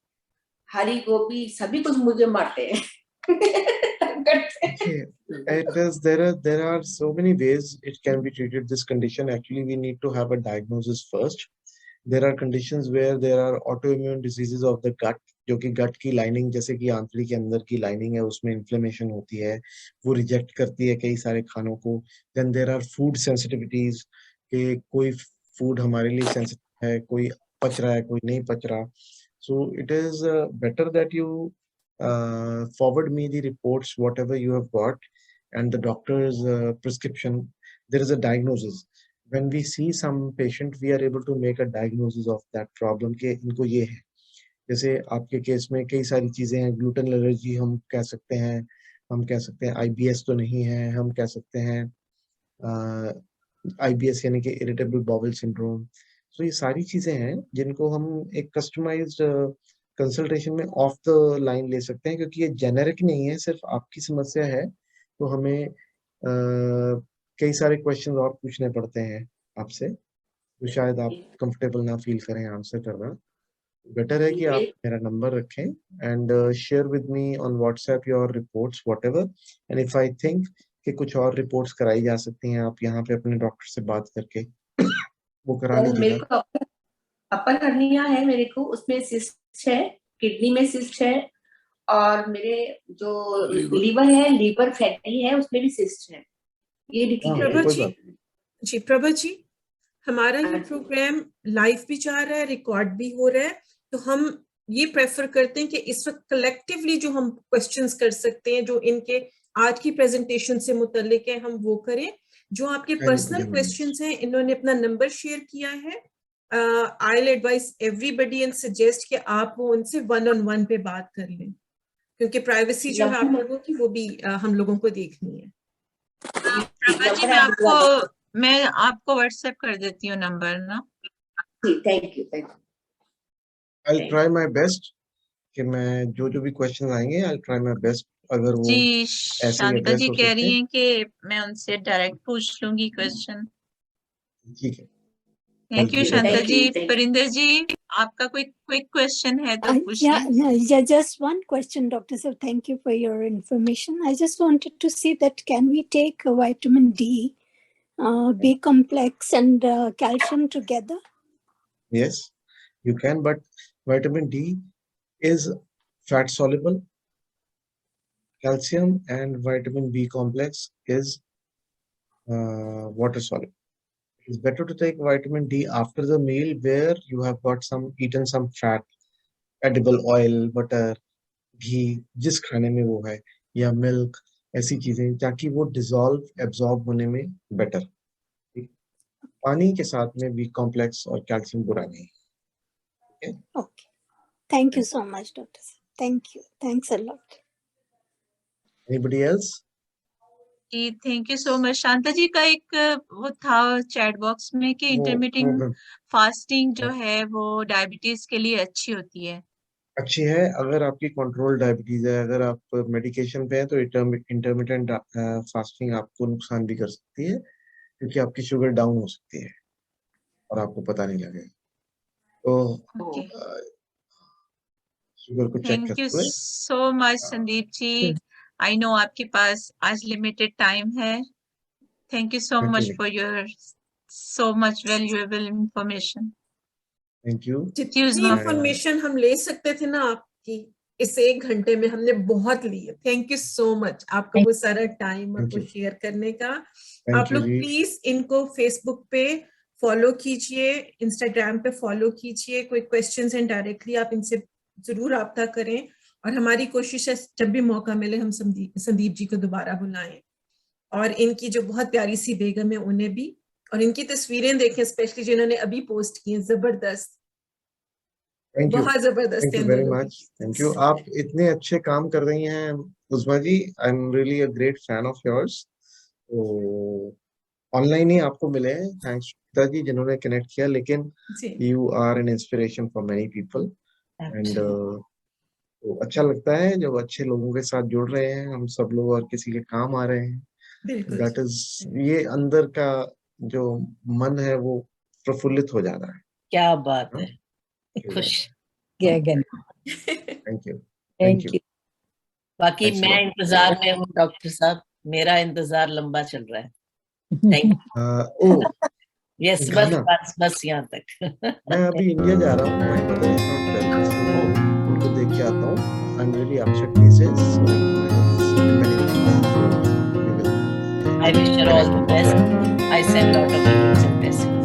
हरी गोभी, सभी कुछ मुझे मारते हैं। there are so many ways it can be treated, this condition. Actually, we need to have a diagnosis first. There are conditions where there are autoimmune diseases of the gut, जो कि गट की लाइनिंग, जैसे कि आंतड़ी के अंदर की lining है, उसमें इन्फ्लेमेशन होती है, वो रिजेक्ट करती है कई सारे खानों को। Then there are food sensitivities, कि कोई फूड हमारे लिए सेंसिटिव है, कोई पच रहा है, कोई नहीं पच रहा। सो it is better that you forward me the reports whatever you have got and the doctor's prescription. There is a diagnosis. When we see some patient, we are able to make a diagnosis of that problem कि इनको ये है। जैसे आपके case में कई सारी चीजें हैं, ग्लूटेन एलर्जी हम कह सकते हैं, हम कह सकते हैं IBS तो नहीं है, हम कह सकते हैं IBS यानी कि इरिटेबल बाउल सिंड्रोम। सो ये सारी चीजें हैं जिनको हम एक कस्टमाइज्ड कंसल्टेशन में ऑफ द लाइन ले सकते हैं, क्योंकि ये जेनेरिक नहीं है, सिर्फ आपकी समस्या है तो हमें कई सारे क्वेश्चन और पूछने पड़ते हैं आपसे, तो शायद आप कंफर्टेबल ना फील करें आंसर करना। बेटर है कि आप मेरा नंबर रखें and share with me on WhatsApp your reports whatever, and if I think कि कुछ और रिपोर्ट्स कराई जा सकती हैं, आप यहाँ पे अपने डॉक्टर से बात करके वो करा लीजिएगा। मेरे को अपर हर्निया है, मेरे को उसमें सिस्ट है, किडनी में सिस्ट है, और मेरे जो लीवर है, लीवर फैटी है, उसमें भी सिस्ट है। ये प्रभा जी, प्रभा जी, हमारा ये अच्छा। प्रोग्राम लाइव भी जा रहा है, रिकॉर्ड भी हो रहा है, तो हम ये प्रेफर करते हैं कि इस वक्त कलेक्टिवली जो हम क्वेश्चंस कर सकते हैं, जो इनके आज की प्रेजेंटेशन से मुतल्लिक है, हम वो करें। जो आपके पर्सनल क्वेश्चंस हैं, इन्होंने अपना नंबर शेयर किया है। I'll advise everybody and suggest कि आप वो उनसे 1-on-1 पे बात कर लें, क्योंकि प्राइवेसी जो है आप लोगों की वो भी हम लोगों को देखनी है। प्रभा जी, मैं आपको व्हाट्सएप कर देती हूँ नंबर ना। Thank you. I'll try my best कि मैं जो भी क्वेश्चन आएंगे I'll try my best, अगर वो जी, ऐसे ही शांता एड्रेस जी हो कह सकते रही हैं। हैं कि मैं उनसे डायरेक्ट पूछ लूंगी क्वेश्चन। ठीक है, thank you you. Shanta Thank जी। you, thank you. Parinder ji, आपका कोई क्विक क्वेश्चन है तो पूछ Yeah, लें। yeah, just one question, Doctor Sir. Thank you for your information. I just wanted to see that can we take vitamin D, B complex and calcium together? Yes, you can, but vitamin D is fat soluble. Calcium and vitamin B complex is water soluble. It's better to take vitamin D after the meal where you have got eaten some fat, edible oil, butter, घी, जिस खाने में वो है, या milk, ऐसी चीजें, ताकि वो डिसॉल्व एब्जॉर्ब होने में बेटर। पानी के साथ में बी कॉम्प्लेक्स और कैल्शियम बुरा नहीं है। Okay. Thank you so much, Doctor Sir. Thank you. Thanks a lot. Anybody else? जी, thank you so much. Shanta ji का एक वो था चैट बॉक्स में कि इंटरमिटेंट फास्टिंग जो है वो डायबिटीज के लिए अच्छी होती है। अच्छी है अगर आपकी कंट्रोल डायबिटीज है। अगर आप मेडिकेशन पे हैं तो इंटरमिटेंट फास्टिंग आपको नुकसान भी कर सकती है, क्योंकि आपकी शुगर डाउन हो सकती है और आपको पता नहीं लगेगा। तो शुगर को चेक थैंक करते यू हुए। So much Sandeep ji. I know आपके पास आज लिमिटेड टाइम है। Thank you so much for your so much valuable information. Thank you. जितनी इंफॉर्मेशन हम ले सकते थे ना आपकी इस 1 घंटे में, हमने बहुत ली है। थैंक यू सो मच आपका वो सारा टाइम और वो शेयर करने का। आप लोग प्लीज इनको फेसबुक पे फॉलो कीजिए, इंस्टाग्राम पे फॉलो कीजिए। कोई क्वेश्चंस हैं डायरेक्टली आप इनसे जरूर राब्ता करें, और हमारी कोशिश है जब भी मौका मिले हम संदीप जी को दोबारा बुलाएं, और इनकी जो बहुत प्यारी सी बेगम है उन्हें भी, और इनकी तस्वीरें देखें स्पेशली जिन्होंने अभी पोस्ट की हैं, जबरदस्त, बहुत जबरदस्त। Thank you very much. Thank you. आप इतने अच्छे काम कर रही हैं Usma ji. I am really a great fan of yours. तो ऑनलाइन ही आपको मिले हैं, थैंक्स जी जिन्होंने कनेक्ट किया, लेकिन you are an inspiration for many people and तो अच्छा लगता है जब अच्छे लोगों के साथ जुड़ रहे हैं हम सब लोग और किसी के काम आ रहे हैं। दैट इज, ये अंदर का जो मन है वो प्रफुल्लित हो जाता है। क्या बात है, खुश। Thank you. Thank you. बाकी मैं इंतजार में हूँ डॉक्टर साहब, मेरा इंतजार लंबा चल रहा है। Thank you. यस, बस यहाँ तक। मैं अभी इंडिया जा रहा हूँ, my mother is not well, उनको देख के आता हूँ। आई am really upset places. I wish her all the best. I send lot of love and blessings.